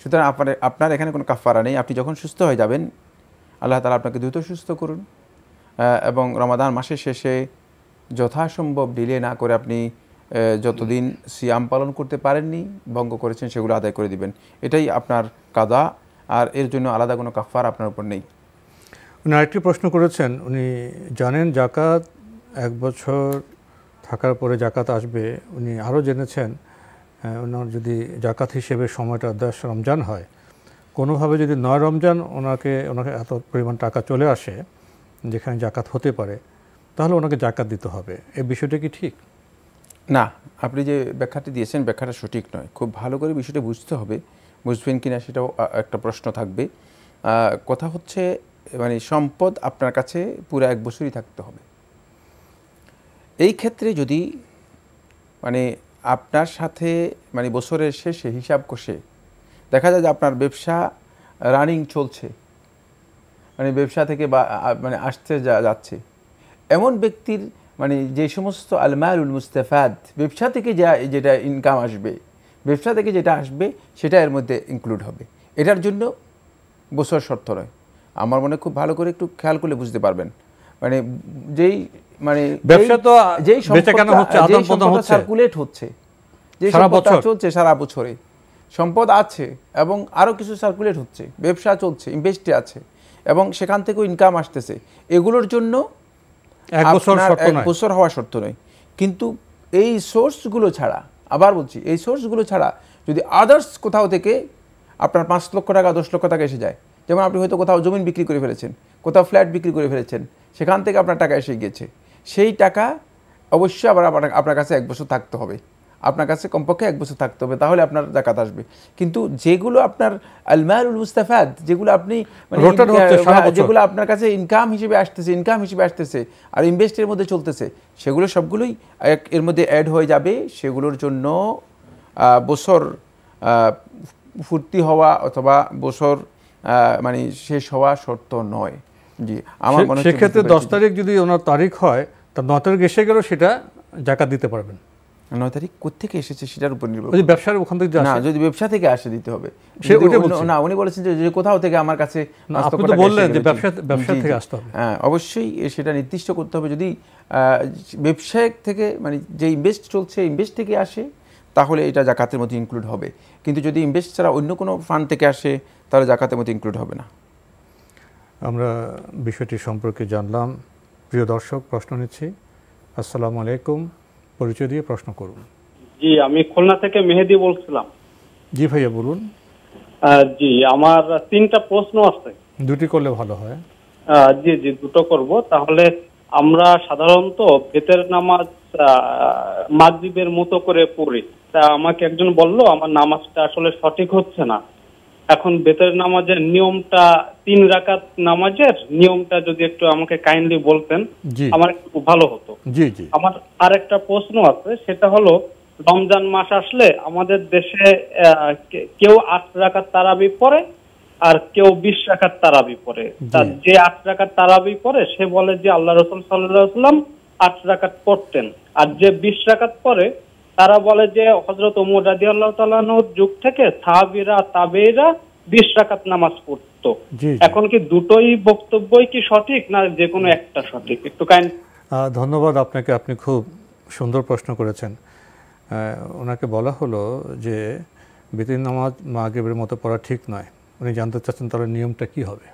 সুতরাং আপনার এখানে কোনো কাফফারা নেই। আপনি যখন সুস্থ হয়ে যাবেন আল্লাহ তাআলা আপনাকে দ্রুত সুস্থ করুন, এবং রমাদান মাসের শেষে যথাসম্ভব ডিলে না করে আপনি যতদিন সিয়াম পালন করতে পারেননি, ভঙ্গ করেছেন, সেগুলো আদায় করে দিবেন। এটাই আপনার কাদা, আর এর জন্য আলাদা কোনো কাফার আপনার উপর নেই। উনি আরেকটি প্রশ্ন করেছেন, উনি জানেন জাকাত 1 বছর থাকার পরে জাকাত আসবে। উনি আরও জেনেছেন ওনার যদি জাকাত হিসেবে সময়টা 10 রমজান হয়, কোনোভাবে যদি 9 রমজান ওনাকে এত পরিমাণ টাকা চলে আসে যেখানে জাকাত হতে পারে, তাহলে ওনাকে জাকাত দিতে হবে। এই বিষয়টা কি ঠিক? না, আপনি যে ব্যাখ্যাটি দিয়েছেন ব্যাখ্যাটা সঠিক নয়। খুব ভালো করে বিষয়টা বুঝতে হবে, বুঝবেন কিনা সেটাও একটা প্রশ্ন থাকবে। কথা হচ্ছে মানে সম্পদ আপনার কাছে পুরো 1 বছরই থাকতে হবে। এই ক্ষেত্রে যদি মানে আপনার সাথে মানে বছরের শেষে হিসাব কষে দেখা যায় যে আপনার ব্যবসা রানিং চলছে, মানে ব্যবসা থেকে মানে আসতে যাচ্ছে, এমন ব্যক্তির মানে যে সমস্ত আলমালুল মুস্তাফাদ, ব্যবসা থেকে যেটা ইনকাম আসবে, ব্যবসা থেকে যেটা আসবে সেটা এর মধ্যে ইনক্লুড হবে। এটার জন্য বছর শর্ত নয়। আমার মনে খুব ভালো করে একটু খেয়াল করলে বুঝতে পারবেন, মানে যেই মানে ব্যবসা তো যেই সম্পদ সার্কুলেট হচ্ছে, যে সম্পদটা চলছে সারা বছরে, সম্পদ আছে এবং আরও কিছু সার্কুলেট হচ্ছে, ব্যবসা চলছে, ইনভেস্টে আছে এবং সেখান থেকেও ইনকাম আসতেছে, এগুলোর জন্য 1 বছর হওয়া শর্ত নয়। কিন্তু এই সোর্সগুলো ছাড়া, আবার বলছি, এই সোর্সগুলো ছাড়া যদি আদার্স কোথাও থেকে আপনার 5 লক্ষ টাকা 10 লক্ষ টাকা এসে যায়, যেমন আপনি হয়তো কোথাও জমি বিক্রি করে ফেলেছেন, কোথাও ফ্ল্যাট বিক্রি করে ফেলেছেন, সেখান থেকে আপনার টাকা এসে গিয়েছে, সেই টাকা অবশ্যই আবার আপনার কাছে 1 বছর থাকতে হবে, আপনার কাছে কমপক্ষে 1 বছর থাকতে হবে, তাহলে আপনার জাকাত আসবে। কিন্তু যেগুলো আপনার আলমালুল মুস্তাফাদ, যেগুলো আপনি যেগুলো আপনার কাছে ইনকাম হিসেবে আসতেছে আর ইনভেস্টের মধ্যে চলতেছে, সেগুলো সবগুলোই এর মধ্যে অ্যাড হয়ে যাবে। সেগুলোর জন্য বছর পূর্তি হওয়া অথবা বছর মানে শেষ হওয়া শর্ত নয়। জি, আমার মনে হয় সেক্ষেত্রে 10 তারিখ যদি ওনার তারিখ হয়, তা 9 তারিখ এসে গেল, সেটা জাকাত দিতে পারবেন। 9 তারিখ কোত্থেকে এসেছে সেটার উপর নির্ভর করে। ব্যবসার ওখান থেকে না, যদি ব্যবসা থেকে আসে দিতে হবে। না, উনি বলেছেন যে কোথাও থেকে আমার কাছে, আপনি তো বললেন যে ব্যবসা থেকে আসতে হবে। হ্যাঁ, অবশ্যই সেটা নির্দিষ্ট করতে হবে। যদি ব্যবসায়িক থেকে মানে যে ইনভেস্ট চলছে, ইনভেস্ট থেকে আসে, তাহলে এটা জাকাতের মধ্যে ইনক্লুড হবে। কিন্তু যদি ইনভেস্ট ছাড়া অন্য কোনো ফান্ড থেকে আসে, তাহলে জাকাতের মধ্যে ইনক্লুড হবে না। আমরা বিষয়টি সম্পর্কে জানলাম। প্রিয় দর্শক, প্রশ্ন নিচ্ছি। আসসালামু আলাইকুম, পরিচয় দিয়ে প্রশ্ন করুন। জি, আমি খুলনা থেকে মেহেদি বলছিলাম। জি ভাইয়া, বলুন। জি, আমার 3টা প্রশ্ন আছে। 2টি করলে ভালো হয়। জি, 2টো করব। তাহলে আমরা সাধারণত বেতের নামাজ মাগরিবের মতো করে পড়ি। তা আমাকে একজন বলল আমার নামাজটা আসলে সঠিক হচ্ছে না। এখন বেতের নামাজের নিয়মটা, 3 রাকাত নামাজের নিয়মটা যদি একটু আমাকে কাইন্ডলি বলতেন, আমার খুব ভালো হতো। জি জি। আমার আরেকটা প্রশ্ন আছে, সেটা হলো রমজান মাস আসলে আমাদের দেশে কেউ 8 রাকাত তারাবি পড়ে আর কেউ 20 রাকাত তারাবি পড়ে। যে 8 রাকাত তারাবি পড়ে সে বলে যে আল্লাহ রাসূল সাল্লাল্লাহু আলাইহি ওয়াসাল্লাম 8 রাকাত পড়তেন, আর যে 20 রাকাত পড়ে তারা বলে যে হযরত ওমর রাদিয়াল্লাহু তাআলা আনহুর যুগ থেকে সাহাবীরা তাবেঈরা 20 রাকাত নামাজ পড়তো। এখন কি দুটোই বক্তব্যই কি সঠিক, না যে কোনো একটা সঠিক? একটু কাইন্ড। ধন্যবাদ আপনাকে, আপনি খুব সুন্দর প্রশ্ন করেছেন। ওনাকে বলা হলো যে বেতের নামাজ মাগরিবের মতো পড়া ঠিক নয়। উনি জানতে চাচ্ছেন তাহলে নিয়মটা কি হবে।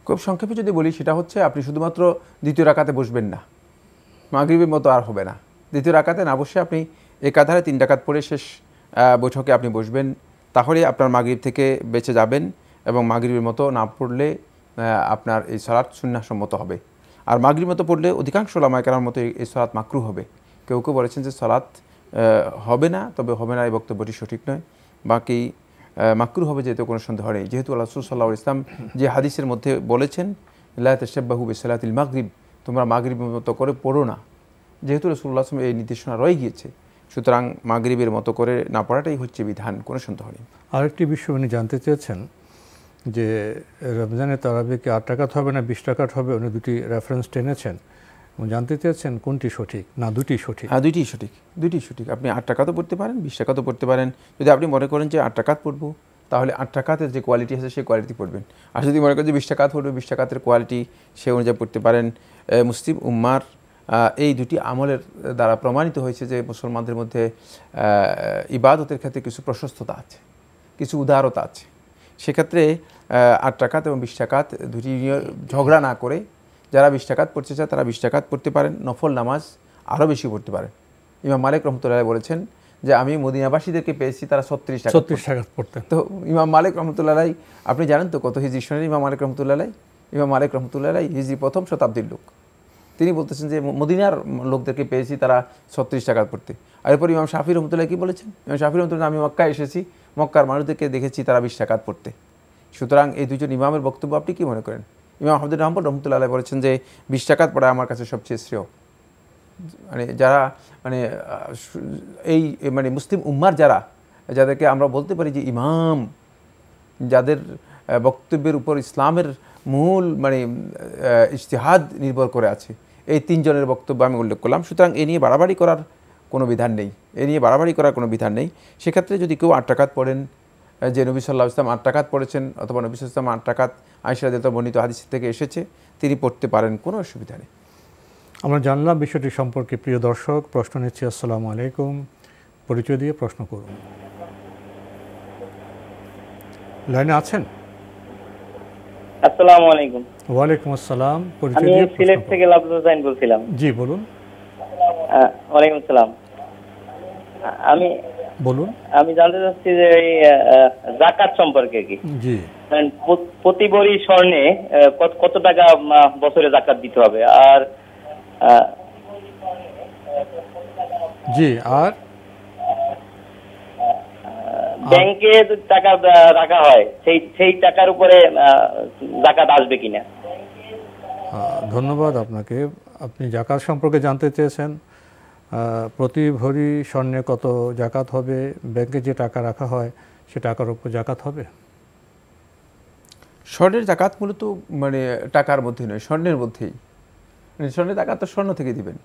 খুব সংক্ষেপে যদি বলি, সেটা হচ্ছে আপনি শুধুমাত্র দ্বিতীয় রাকাতে বসবেন না, মাগরিবের মতো আর হবে না। দ্বিতীয় রাকাতে না বসে আপনি একাধারে 3 রাকাত পড়ে শেষ বৈঠকে আপনি বসবেন, তাহলে আপনার মাগরিব থেকে বেঁচে যাবেন এবং মাগরিবের মতো না পড়লে আপনার এই সালাত সুন্নাহসম্মত হবে। আর মাগরিবের মতো পড়লে অধিকাংশ ওলামায়ে কেরামের মতো এই সালাত মাকরুহ হবে। কেউ কেউ বলেছেন যে সালাত হবে না, তবে হবে না এই বক্তব্যটি সঠিক নয়। বাকি মাকরুহ হবে যেহেতু কোনো সন্দেহ নেই, যেহেতু আল্লাহ রাসূল সাল্লাল্লাহু আলাইহি ওয়াসাল্লাম যে হাদিসের মধ্যে বলেছেন লা তাশাব্বাহু বিসালাতিল মাগরিব, তোমরা মাগরিবের মতো করে পড়ো না, যেহেতু রাসূলুল্লাহ সাল্লাল্লাহু আলাইহি ওয়াসাল্লাম এই নির্দেশনা রয়ে গিয়েছে, সুতরাং মাগরিবের মতো করে না পড়াটাই হচ্ছে বিধান, কোনো সন্দেহ নেই। আরেকটি বিষয় উনি জানতে চেয়েছেন যে রমজানের তারাবি কি 8 রাকাত হবে না 20 রাকাত হবে, উনি 2টি রেফারেন্স টেনেছেন। জানতে চেয়েছেন কোনটি সঠিক, না 2টিই সঠিক? হ্যাঁ, 2টিই সঠিক, 2টিই সঠিক। আপনি 8 রাকাতও পড়তে পারেন, 20 রাকাতও পড়তে পারেন। যদি আপনি মনে করেন যে 8 রাকাত পড়বো, তাহলে 8 রাকাতের যে কোয়ালিটি আছে সেই কোয়ালিটি পড়বেন। আর যদি মনে করেন যে 20 রাকাত পড়বে, 20 রাকাতের কোয়ালিটি সে অনুযায়ী পড়তে পারেন। মুসলিম উম্মার এই দুটি আমলের দ্বারা প্রমাণিত হয়েছে যে মুসলমানদের মধ্যে ইবাদতের ক্ষেত্রে কিছু প্রশস্ততা আছে, কিছু উদারতা আছে। সেক্ষেত্রে 8 রাকাত এবং 20 রাকাত দুটি ঝগড়া না করে যারা 20 রাকাত পড়তে চায় তারা 20 রাকাত পড়তে পারেন, নফল নামাজ আরও বেশি পড়তে পারেন। ইমাম মালিক রহমতুল্লাহ বলেছেন যে আমি মদিনাবাসীদেরকে পেয়েছি তারা 36 রাকাত পড়তেন। তো ইমাম মালিক রহমতুল্লাহ, আপনি জানেন তো কত হিজরি সনের ইমাম মালিক রহমতুল্লাহ? ইমাম মালিক রহমতুল্লাহ হিজরি প্রথম শতাব্দীর লোক। তিনি বলতেছেন যে মদিনার লোকদেরকে পেয়েছি তারা 36 রাকাত পড়তে। আর এরপর ইমাম শাফি রহমতুল্লাহ কি বলেছেন? ইমাম শাফি রহমতুল্লাহ, আমি মক্কায় এসেছি, মক্কার মানুষদেরকে দেখেছি তারা 20 রাকাত পড়তে। সুতরাং এই দুজন ইমামের বক্তব্য আপনি কি মনে করেন? ইমাম আহমদুর রহমান রহমতুল্লাহ বলেছেন যে 20 রাকাত পড়া আমার কাছে সবচেয়ে শ্রেয়। মানে যারা মানে এই মানে মুসলিম উম্মার যাদেরকে আমরা বলতে পারি যে ইমাম, যাদের বক্তব্যের উপর ইসলামের মূল মানে ইজতিহাদ নির্ভর করে আছে, এই 3 জনের বক্তব্য আমি উল্লেখ করলাম। সুতরাং এ নিয়ে বাড়াবাড়ি করার কোনো বিধান নেই, সেক্ষেত্রে যদি কেউ 8 রাকাত পড়েন, যে নবী সাল্লাল্লাহু আলাইহি ওয়াসাল্লাম 8 রাকাত পড়েছেন অথবা নবী সাল্লাল্লাহু আলাইহি ওয়াসাল্লাম 8 রাকাত আয়েশা রাদিয়াল্লাহু বর্ণিত হাদিস থেকে এসেছে, তিনি পড়তে পারেন, কোনো অসুবিধা নেই। আমরা জানলাম বিষয়টি সম্পর্কে। প্রিয় দর্শক, প্রশ্ন নিচ্ছি। আসসালামু আলাইকুম, পরিচয় দিয়ে প্রশ্ন করুন। লাইনে আছেন? আসসালামু আলাইকুম। ওয়ালাইকুম আসসালাম, পরিচয় দিয়ে। আমি সিলেট থেকে লাবলু হোসেন বলছিলাম। জি বলুন। ওয়ালাইকুম আসসালাম। আমি জানতে চাচ্ছি যে এই যাকাত সম্পর্কে কি? জি। প্রতি ভরি স্বর্ণে কত টাকা বছরে যাকাত দিতে হবে? আর জি, আর ব্যাংকে টাকা রাখা হয়, সেই টাকার উপরে যাকাত আসবে কিনা? ধন্যবাদ আপনাকে। আপনি যাকাত সম্পর্কে জানতে চেয়েছেন। প্রতি ভরি স্বর্ণে কত যাকাত হবে, ব্যাংকে যে টাকা রাখা হয় সে টাকার উপর যাকাত হবে? স্বর্ণের যাকাত মূলত মানে টাকার মধ্যে নয়, স্বর্ণের মধ্যেই। মানে স্বর্ণের যাকাত তো স্বর্ণ থেকে দিবেন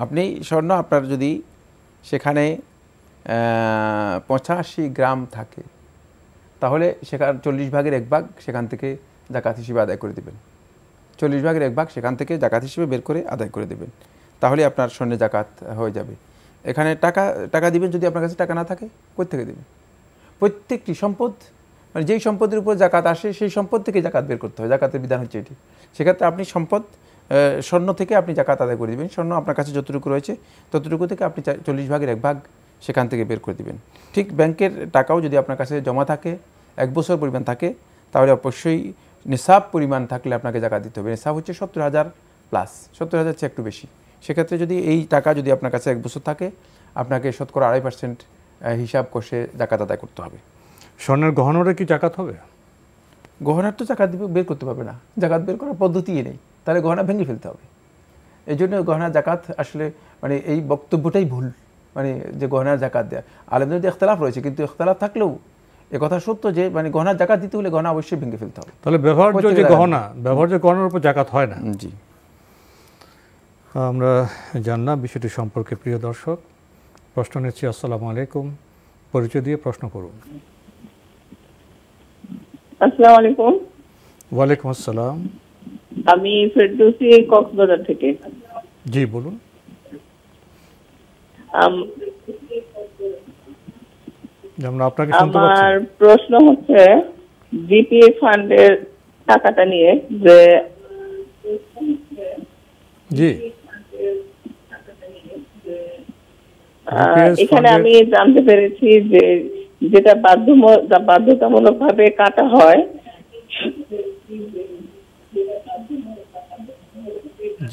আপনি। স্বর্ণ আপনার যদি সেখানে 85 গ্রাম থাকে, তাহলে সেখানে 40 ভাগের 1 ভাগ সেখান থেকে যাকাত হিসেবে আদায় করে দেবেন। 40 ভাগের 1 ভাগ সেখান থেকে যাকাত হিসেবে বের করে আদায় করে দেবেন, তাহলে আপনার স্বর্ণের যাকাত হয়ে যাবে। এখানে টাকা দিবেন, যদি আপনার কাছে টাকা না থাকে কোথা থেকে দেবেন? প্রত্যেকটি সম্পদ, মানে যেই সম্পদের উপর যাকাত আসে সেই সম্পদ থেকে যাকাত বের করতে হয়। যাকাতের বিধান হচ্ছে এটি। সেক্ষেত্রে আপনি সম্পদ স্বর্ণ থেকে আপনি যাকাত আদায় করে দেবেন। স্বর্ণ আপনার কাছে যতটুকু রয়েছে ততটুকু থেকে আপনি 40 ভাগের 1 ভাগ সেখান থেকে বের করে দেবেন। ঠিক ব্যাংকের টাকাও যদি আপনার কাছে জমা থাকে, 1 বছর পরিমাণ থাকে, তাহলে অবশ্যই নিসাব পরিমাণ থাকলে আপনাকে যাকাত দিতে হবে। নিসাব হচ্ছে 70,000 প্লাস, 70,000 চেয়ে একটু বেশি। সেক্ষেত্রে যদি এই টাকা যদি আপনার কাছে 1 বছর থাকে, আপনাকে শতকরা 2.5% হিসাব কষে যাকাত আদায় করতে হবে। স্বর্ণের গহনারে কি যাকাত হবে? গহনার তো যাকাত বের করতে পারবে না, যাকাত বের করার পদ্ধতিই নেই, তাহলে গহনা ভেঙে ফেলতে হবে। এই জন্য গহনার যাকাত আসলে মানে এই বক্তব্যটাই ভুল, মানে যে গহনার যাকাত দেয়া। আলেমদের মধ্যে ইখতিলাফ রয়েছে, কিন্তু ইখতিলাফ থাকলেও একথা সত্য যে মানে গহনার যাকাত দিতে হলে গহনা অবশ্যই ভেঙে ফেলতে হবে। তাহলে ব্যবহার্য যে গহনার উপর যাকাত হয় না। জি, আমরা জানলাম বিষয়টি সম্পর্কে। প্রিয় দর্শক, প্রশ্ন নিচ্ছি। আসসালামু আলাইকুম, পরিচয় দিয়ে প্রশ্ন করুন। আসসালামু আলাইকুম। ওয়ালাইকুম আসসালাম। আমি ফেরদৌসি, কক্সবাজার থেকে। জি বলুন। আমরা আপনাকে শুনতে পাচ্ছি। আমার প্রশ্ন হচ্ছে জিপিএ ফান্ডের টাকাটা নিয়ে, যে জি এখানে আমি জানতে পেরেছি যে যেটা বাধ্যতামূলক ভাবে কাটা হয়,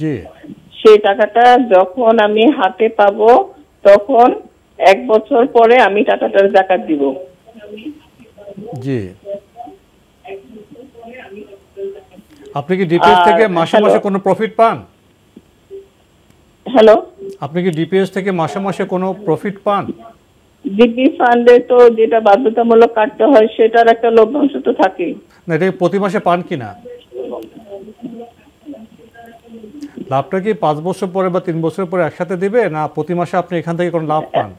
জি, সেই টাকাটা যখন আমি হাতে পাবো তখন 1 বছর পরে আমি টাকাটার যাকাত দিব। জি, আপনি কি ডিপিএস থেকে মাসে মাসে কোনো প্রফিট পান? হ্যালো, আপনি কি ডিপিএস থেকে মাসে মাসে কোনো প্রফিট পান? জিপি ফান্ডে তো যেটা বাধ্যতামূলক কাটতে হয় সেটার একটা লভ্যাংশ তো থাকে না, এটা প্রতি মাসে পান কিনা? লাভটা কি 5 বছর পরে বা 3 বছর পরে একসাথে দিবে, না প্রতি মাসে আপনি এখান থেকে কোনো লাভ পান?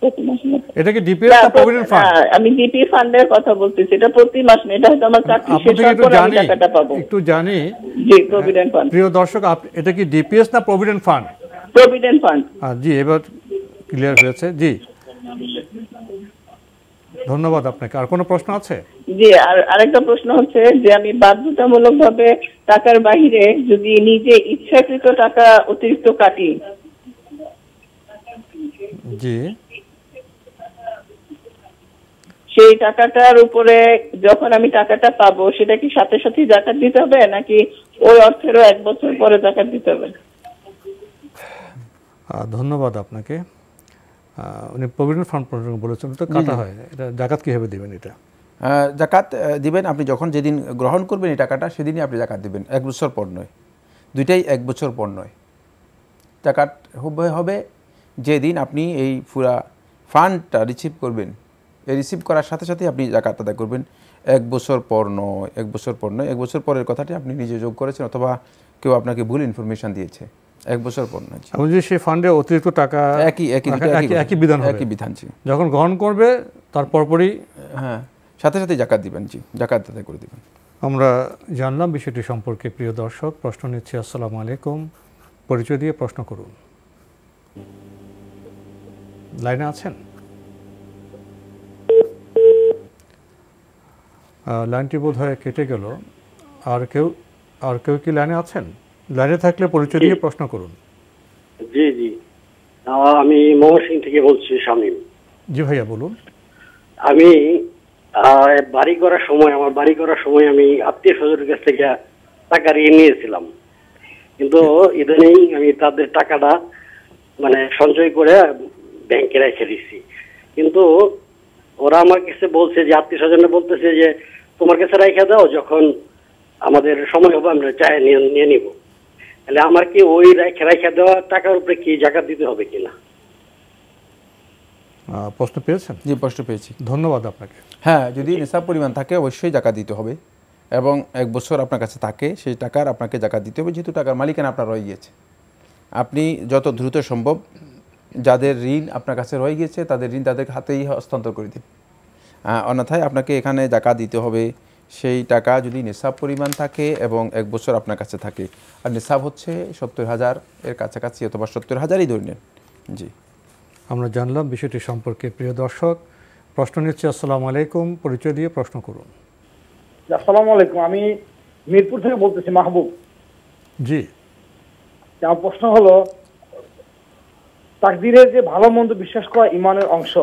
প্রতি মাসে না। এটা কি ডিপিএস না প্রভিডেন্ট ফান্ড? আমি ডিপি ফান্ডের কথা বলতেছি, এটা প্রতি মাস না, এটা হয়তো আমার চাকরি শেষ হওয়ার পর আমি টাকাটা পাবো। একটু জানি জি, প্রভিডেন্ট ফান্ড। প্রিয় দর্শক, এটা কি ডিপিএস না প্রভিডেন্ট ফান্ড? Provident fund. জি, এবার ক্লিয়ার হয়েছে। জি, ধন্যবাদ আপনাকে। আর কোনো প্রশ্ন আছে? জি, আর আরেকটা প্রশ্ন হচ্ছে যে আমি বাধ্যতামূলকভাবে টাকার বাইরে যদি নিজে ইচ্ছাকৃত টাকা অতিরিক্ত কাটি, জি, সেই টাকাটার উপরে যখন আমি টাকাটা পাবো সেটা কি সাথে সাথে জাকাত দিতে হবে নাকি ওই অর্থেরও 1 বছর পরে জাকাত দিতে হবে? ধন্যবাদ আপনাকে। উনি প্রভিডেন্ট ফান্ড বলেছেন, তো কাটা হয়, এটা জাকাত কিভাবে দিবেন? এটা জাকাত দিবেন আপনি যখন যেদিন গ্রহণ করবেন এই টাকাটা, সেদিনই আপনি জাকাত দিবেন, 1 বছর পর নয়। দুইটাই 1 বছর পর নয়। জাকাত হবে যেদিন আপনি এই পুরা ফান্ডটা রিসিভ করবেন, এই রিসিভ করার সাথে সাথে আপনি জাকাত আদায় করবেন। 1 বছর পর নয়, 1 বছর পর নয়। 1 বছর পরের কথাটি আপনি নিজে যোগ করেছেন অথবা কেউ আপনাকে ভুল ইনফরমেশন দিয়েছে। 1 বছর পর নয়। এবং যে সেই ফান্ডে অতিরিক্ত টাকা একই বিধান হবে, একই বিধান। জি, যখন গ্রহণ করবে তার পরপরই হ্যাঁ সাথে সাথে জাকাত দিবেন। জি, জাকাত আদায় করে দিবেন। আমরা জানলাম বিষয়টি সম্পর্কে। প্রিয় দর্শক, প্রশ্ন নিচ্ছি। আসসালামু আলাইকুম, পরিচয় দিয়ে প্রশ্ন করুন। লাইনে আছেন? লাইনটি বোধ হয় কেটে গেল। আর কেউ কি লাইনে আছেন? লাইনে থাকলে পরিচয় দিয়ে প্রশ্ন করুন। জি জি, আমি ময়মনসিংহ থেকে বলছি, শামীম। জি ভাইয়া, বলুন। আমি আমার বাড়ি করার সময় আমি আত্মীয় স্বজনের কাছ থেকে টাকা ঋণ নিয়েছিলাম, কিন্তু ইদানিং আমি তাদের টাকাটা মানে সঞ্চয় করে ব্যাংকে রেখে দিচ্ছি। কিন্তু ওরা আমার কাছে বলছে যে, আত্মীয় স্বজনে বলতেছে যে তোমার কাছে রেখে দাও, যখন আমাদের সময় হবে আমরা চায় নিয়ে নিব। তাহলে আমার কি ওই রেখে দেওয়া টাকার উপরে কি জাকাত দিতে হবে কিনা? প্রশ্ন পেয়েছেন? জি, প্রশ্ন পেয়েছি। ধন্যবাদ আপনাকে। হ্যাঁ, যদি নিসাব পরিমাণ থাকে অবশ্যই জাকাত দিতে হবে, এবং 1 বছর আপনার কাছে থাকে সেই টাকার আপনাকে জাকাত দিতে হবে, যেহেতু টাকার মালিকানা আপনার রয়ে গিয়েছে। আপনি যত দ্রুত সম্ভব যাদের ঋণ আপনার কাছে রয়ে গিয়েছে তাদের ঋণ তাদের হাতেই হস্তান্তর করে দিন। অন্যথায় আপনাকে এখানে জাকাত দিতে হবে সেই টাকা যদি নিসাব পরিমাণ থাকে এবং 1 বছর আপনার কাছে থাকে। আর নিসাব হচ্ছে 70,000 এর কাছাকাছি অথবা 70,000ই ধরে নেন। জি, আমরা জানলাম বিষয়টি সম্পর্কে। প্রিয় দর্শক, প্রশ্ন নিচ্ছি। আসসালামু আলাইকুম, পরিচয় দিয়ে প্রশ্ন করুন। আসসালামু আলাইকুম, আমি মিরপুর থেকে বলতেছি, মাহবুব। জি, আমার প্রশ্ন হলো, তাকদীরের যে ভালো মন্দ বিশ্বাস করা ইমানের অংশ,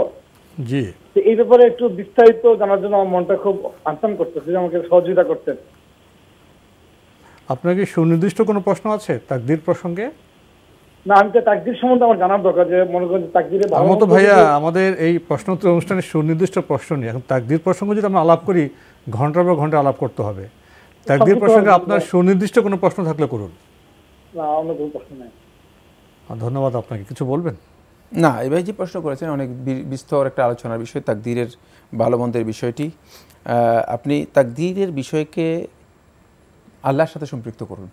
জি, এই ব্যাপারে একটু বিস্তারিত জানার জন্য আমার মনটা খুব আনসান করতেছে, আমাকে সহযোগিতা করতেন। আপনার কি সুনির্দিষ্ট কোনো প্রশ্ন আছে তাকদীর প্রসঙ্গে? না, আমি তো তাকদীর সম্বন্ধে আমার জানার দরকার, যে মনে করেন তাকদীরে ভালো মতো ভাইয়া, আমাদের এই প্রশ্নোত্তর অনুষ্ঠানে সুনির্দিষ্ট প্রশ্ন নেই। এখন তাকদীর প্রসঙ্গে যদি আমরা আলাপ করি, ঘন্টার পর ঘন্টা আলাপ করতে হবে। তাকদীর প্রসঙ্গে আপনার সুনির্দিষ্ট কোনো প্রশ্ন থাকলে করুন। না, অন্য কোনো প্রশ্ন নেই। ধন্যবাদ আপনাকে। কিছু বলবেন? না, এবার যে প্রশ্ন করেছেন অনেক বিস্তর একটা আলোচনার বিষয়, তাকদীরের ভালো মন্দের বিষয়টি। আপনি তাকদীরের বিষয়কে আল্লাহর সাথে সম্পৃক্ত করুন,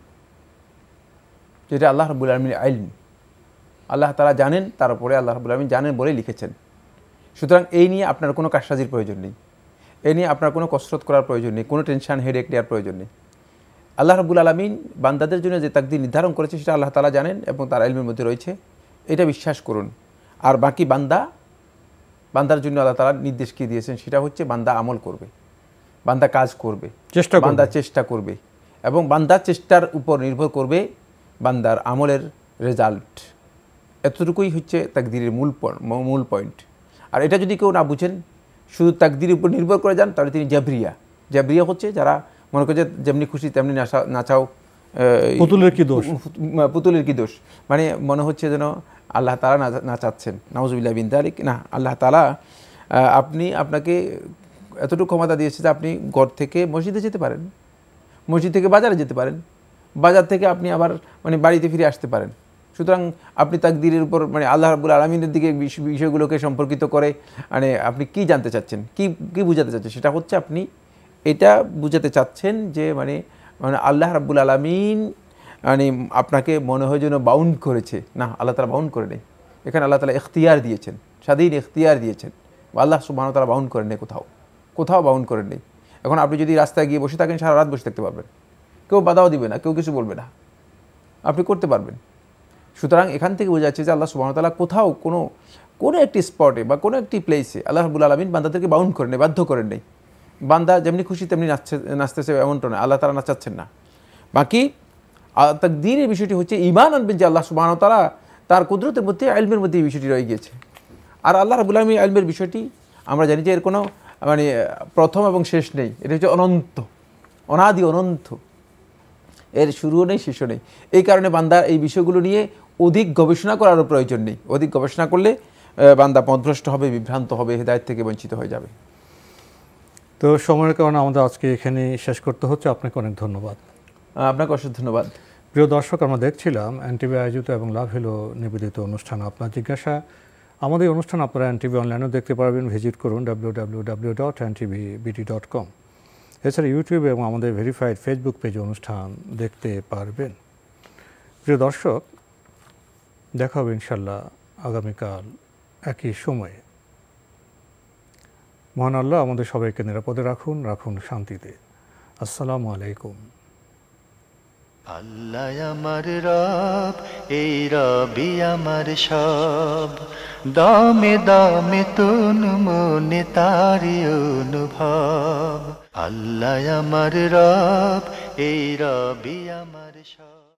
যেটা আল্লাহ রাব্বুল আলামিনের ইলম। আল্লাহ তাআলা জানেন, তার উপরে আল্লাহ রাব্বুল আলামিন জানেন বলেই লিখেছেন। সুতরাং এই নিয়ে আপনার কোনো কারসাজির প্রয়োজন নেই, এই নিয়ে আপনার কোনো কসরত করার প্রয়োজন নেই, কোনো টেনশন হেডেক নেওয়ার প্রয়োজন নেই। আল্লাহ রাব্বুল আলামিন বান্দাদের জন্য যে তাকদীর নির্ধারণ করেছে সেটা আল্লাহ তাআলা জানেন এবং তার ইলমের মধ্যে রয়েছে, এটা বিশ্বাস করুন। আর বাকি বান্দার জন্য আল্লাহ তাআলা নির্দেশ কি দিয়েছেন সেটা হচ্ছে বান্দা আমল করবে, বান্দা কাজ করবে, বান্দা চেষ্টা করবে, এবং বান্দার চেষ্টার উপর নির্ভর করবে বান্দার আমলের রেজাল্ট। এতটুকুই হচ্ছে তাকদীরের মূল পয়েন্ট। আর এটা যদি কেউ না বুঝেন, শুধু তাকদীরের উপর নির্ভর করে যান, তাহলে তিনি জাবরিয়া হচ্ছে যারা মনে করে যে যেমনি খুশি তেমনি নাচাও, পুতুলের কি দোষ, মানে মনে হচ্ছে যেন আল্লাহ তাআলা নাচাচ্ছেন। নাউজুবিল্লাহ মিন যালিক। না, আল্লাহ তাআলা আপনাকে এতটুকু ক্ষমতা দিয়েছে যে আপনি ঘর থেকে মসজিদে যেতে পারেন, মসজিদ থেকে বাজারে যেতে পারেন, বাজার থেকে আপনি আবার মানে বাড়িতে ফিরে আসতে পারেন। সুতরাং আপনি তাকদীরের উপর মানে আল্লাহ রাব্বুল আলামিনের দিকে বিষয়গুলোকে সম্পর্কিত করে মানে আপনি কি জানতে চাচ্ছেন, কি বুঝাতে চাচ্ছেন, সেটা হচ্ছে আপনি এটা বুঝাতে চাচ্ছেন যে মানে আল্লাহ রাব্বুল আলামিন মানে আপনাকে মনে হয় যেন বাউন্ড করেছে। না, আল্লাহ তাআলা বাউন্ড করে নেই। এখানে আল্লাহ তাআলা ইখতিয়ার দিয়েছেন, স্বাধীন ইখতিয়ার দিয়েছেন। আল্লাহ সুবহানাহু ওয়া তাআলা বাউন্ড করেন নেই, কোথাও বাউন্ড করেন নেই। এখন আপনি যদি রাস্তায় গিয়ে বসে থাকেন, সারা রাত বসে থাকতে পারবেন, কেউ বাধাও দিবে না, কেউ কিছু বলবে না, আপনি করতে পারবেন। সুতরাং এখান থেকে বোঝা যাচ্ছে যে আল্লাহ সুবহানাহু ওয়া তাআলা কোথাও কোনো একটি স্পটে বা কোনো একটি প্লেসে আল্লাহ রাব্বুল আলামিন বান্দাদেরকে বাউন্ড করেন নেই, বাধ্য করেন নেই। বান্দা যেমনি খুশি তেমনি নাচতেছে এমনটা না, আল্লাহ তাআলা নাচাচ্ছেন না। বাকি তাকদীরের বিষয়টি হচ্ছে ঈমান আনবেন যে আল্লাহ সুবহানাহু ওয়া তাআলা তার কুদরতের মধ্যে, ইলমের মধ্যে এই বিষয়টি রয়ে গিয়েছে। আর আল্লাহ রাব্বুল আলামিন ইলমের বিষয়টি আমরা জানি যে এর কোনো মানে প্রথম এবং শেষ নেই, এটা হচ্ছে অনন্ত, অনাদি অনন্ত, এর শুরুও নেই শেষও নেই। এই কারণে বান্দা এই বিষয়গুলো নিয়ে অধিক গবেষণা করারও প্রয়োজন নেই। অধিক গবেষণা করলে বান্দা পথভ্রষ্ট হবে, বিভ্রান্ত হবে, হেদায়েত থেকে বঞ্চিত হয়ে যাবে। তো সময়ের কারণে আমাদের আজকে এখানে শেষ করতে হচ্ছে। আপনাকে অনেক ধন্যবাদ। আপনাকে অসংখ্য ধন্যবাদ। প্রিয় দর্শক, আমরা দেখছিলাম এনটিভি আয়োজিত এবং লাভ হলো নিবেদিত অনুষ্ঠান আপনার জিজ্ঞাসা। আমাদের অনুষ্ঠান আপনারা এনটিভি অনলাইনেও দেখতে পারবেন, ভিজিট করুন www.ntvbt.com। এছাড়া ইউটিউবে এবং আমাদের ভেরিফাইড ফেসবুক পেজে অনুষ্ঠান দেখতে পারবেন। প্রিয় দর্শক, দেখা হবে ইনশাল্লাহ আগামীকাল একই সময়ে। মহান আল্লাহ আমাদের সবাইকে নিরাপদে রাখুন শান্তিতে। আসসালামু আলাইকুম। আল্লাহ আমার রব, এই রবি আমার সব, দামে দামে তুন মনে তারি অনুভব। আল্লাহ আমার রব, এই রবি আমার সব।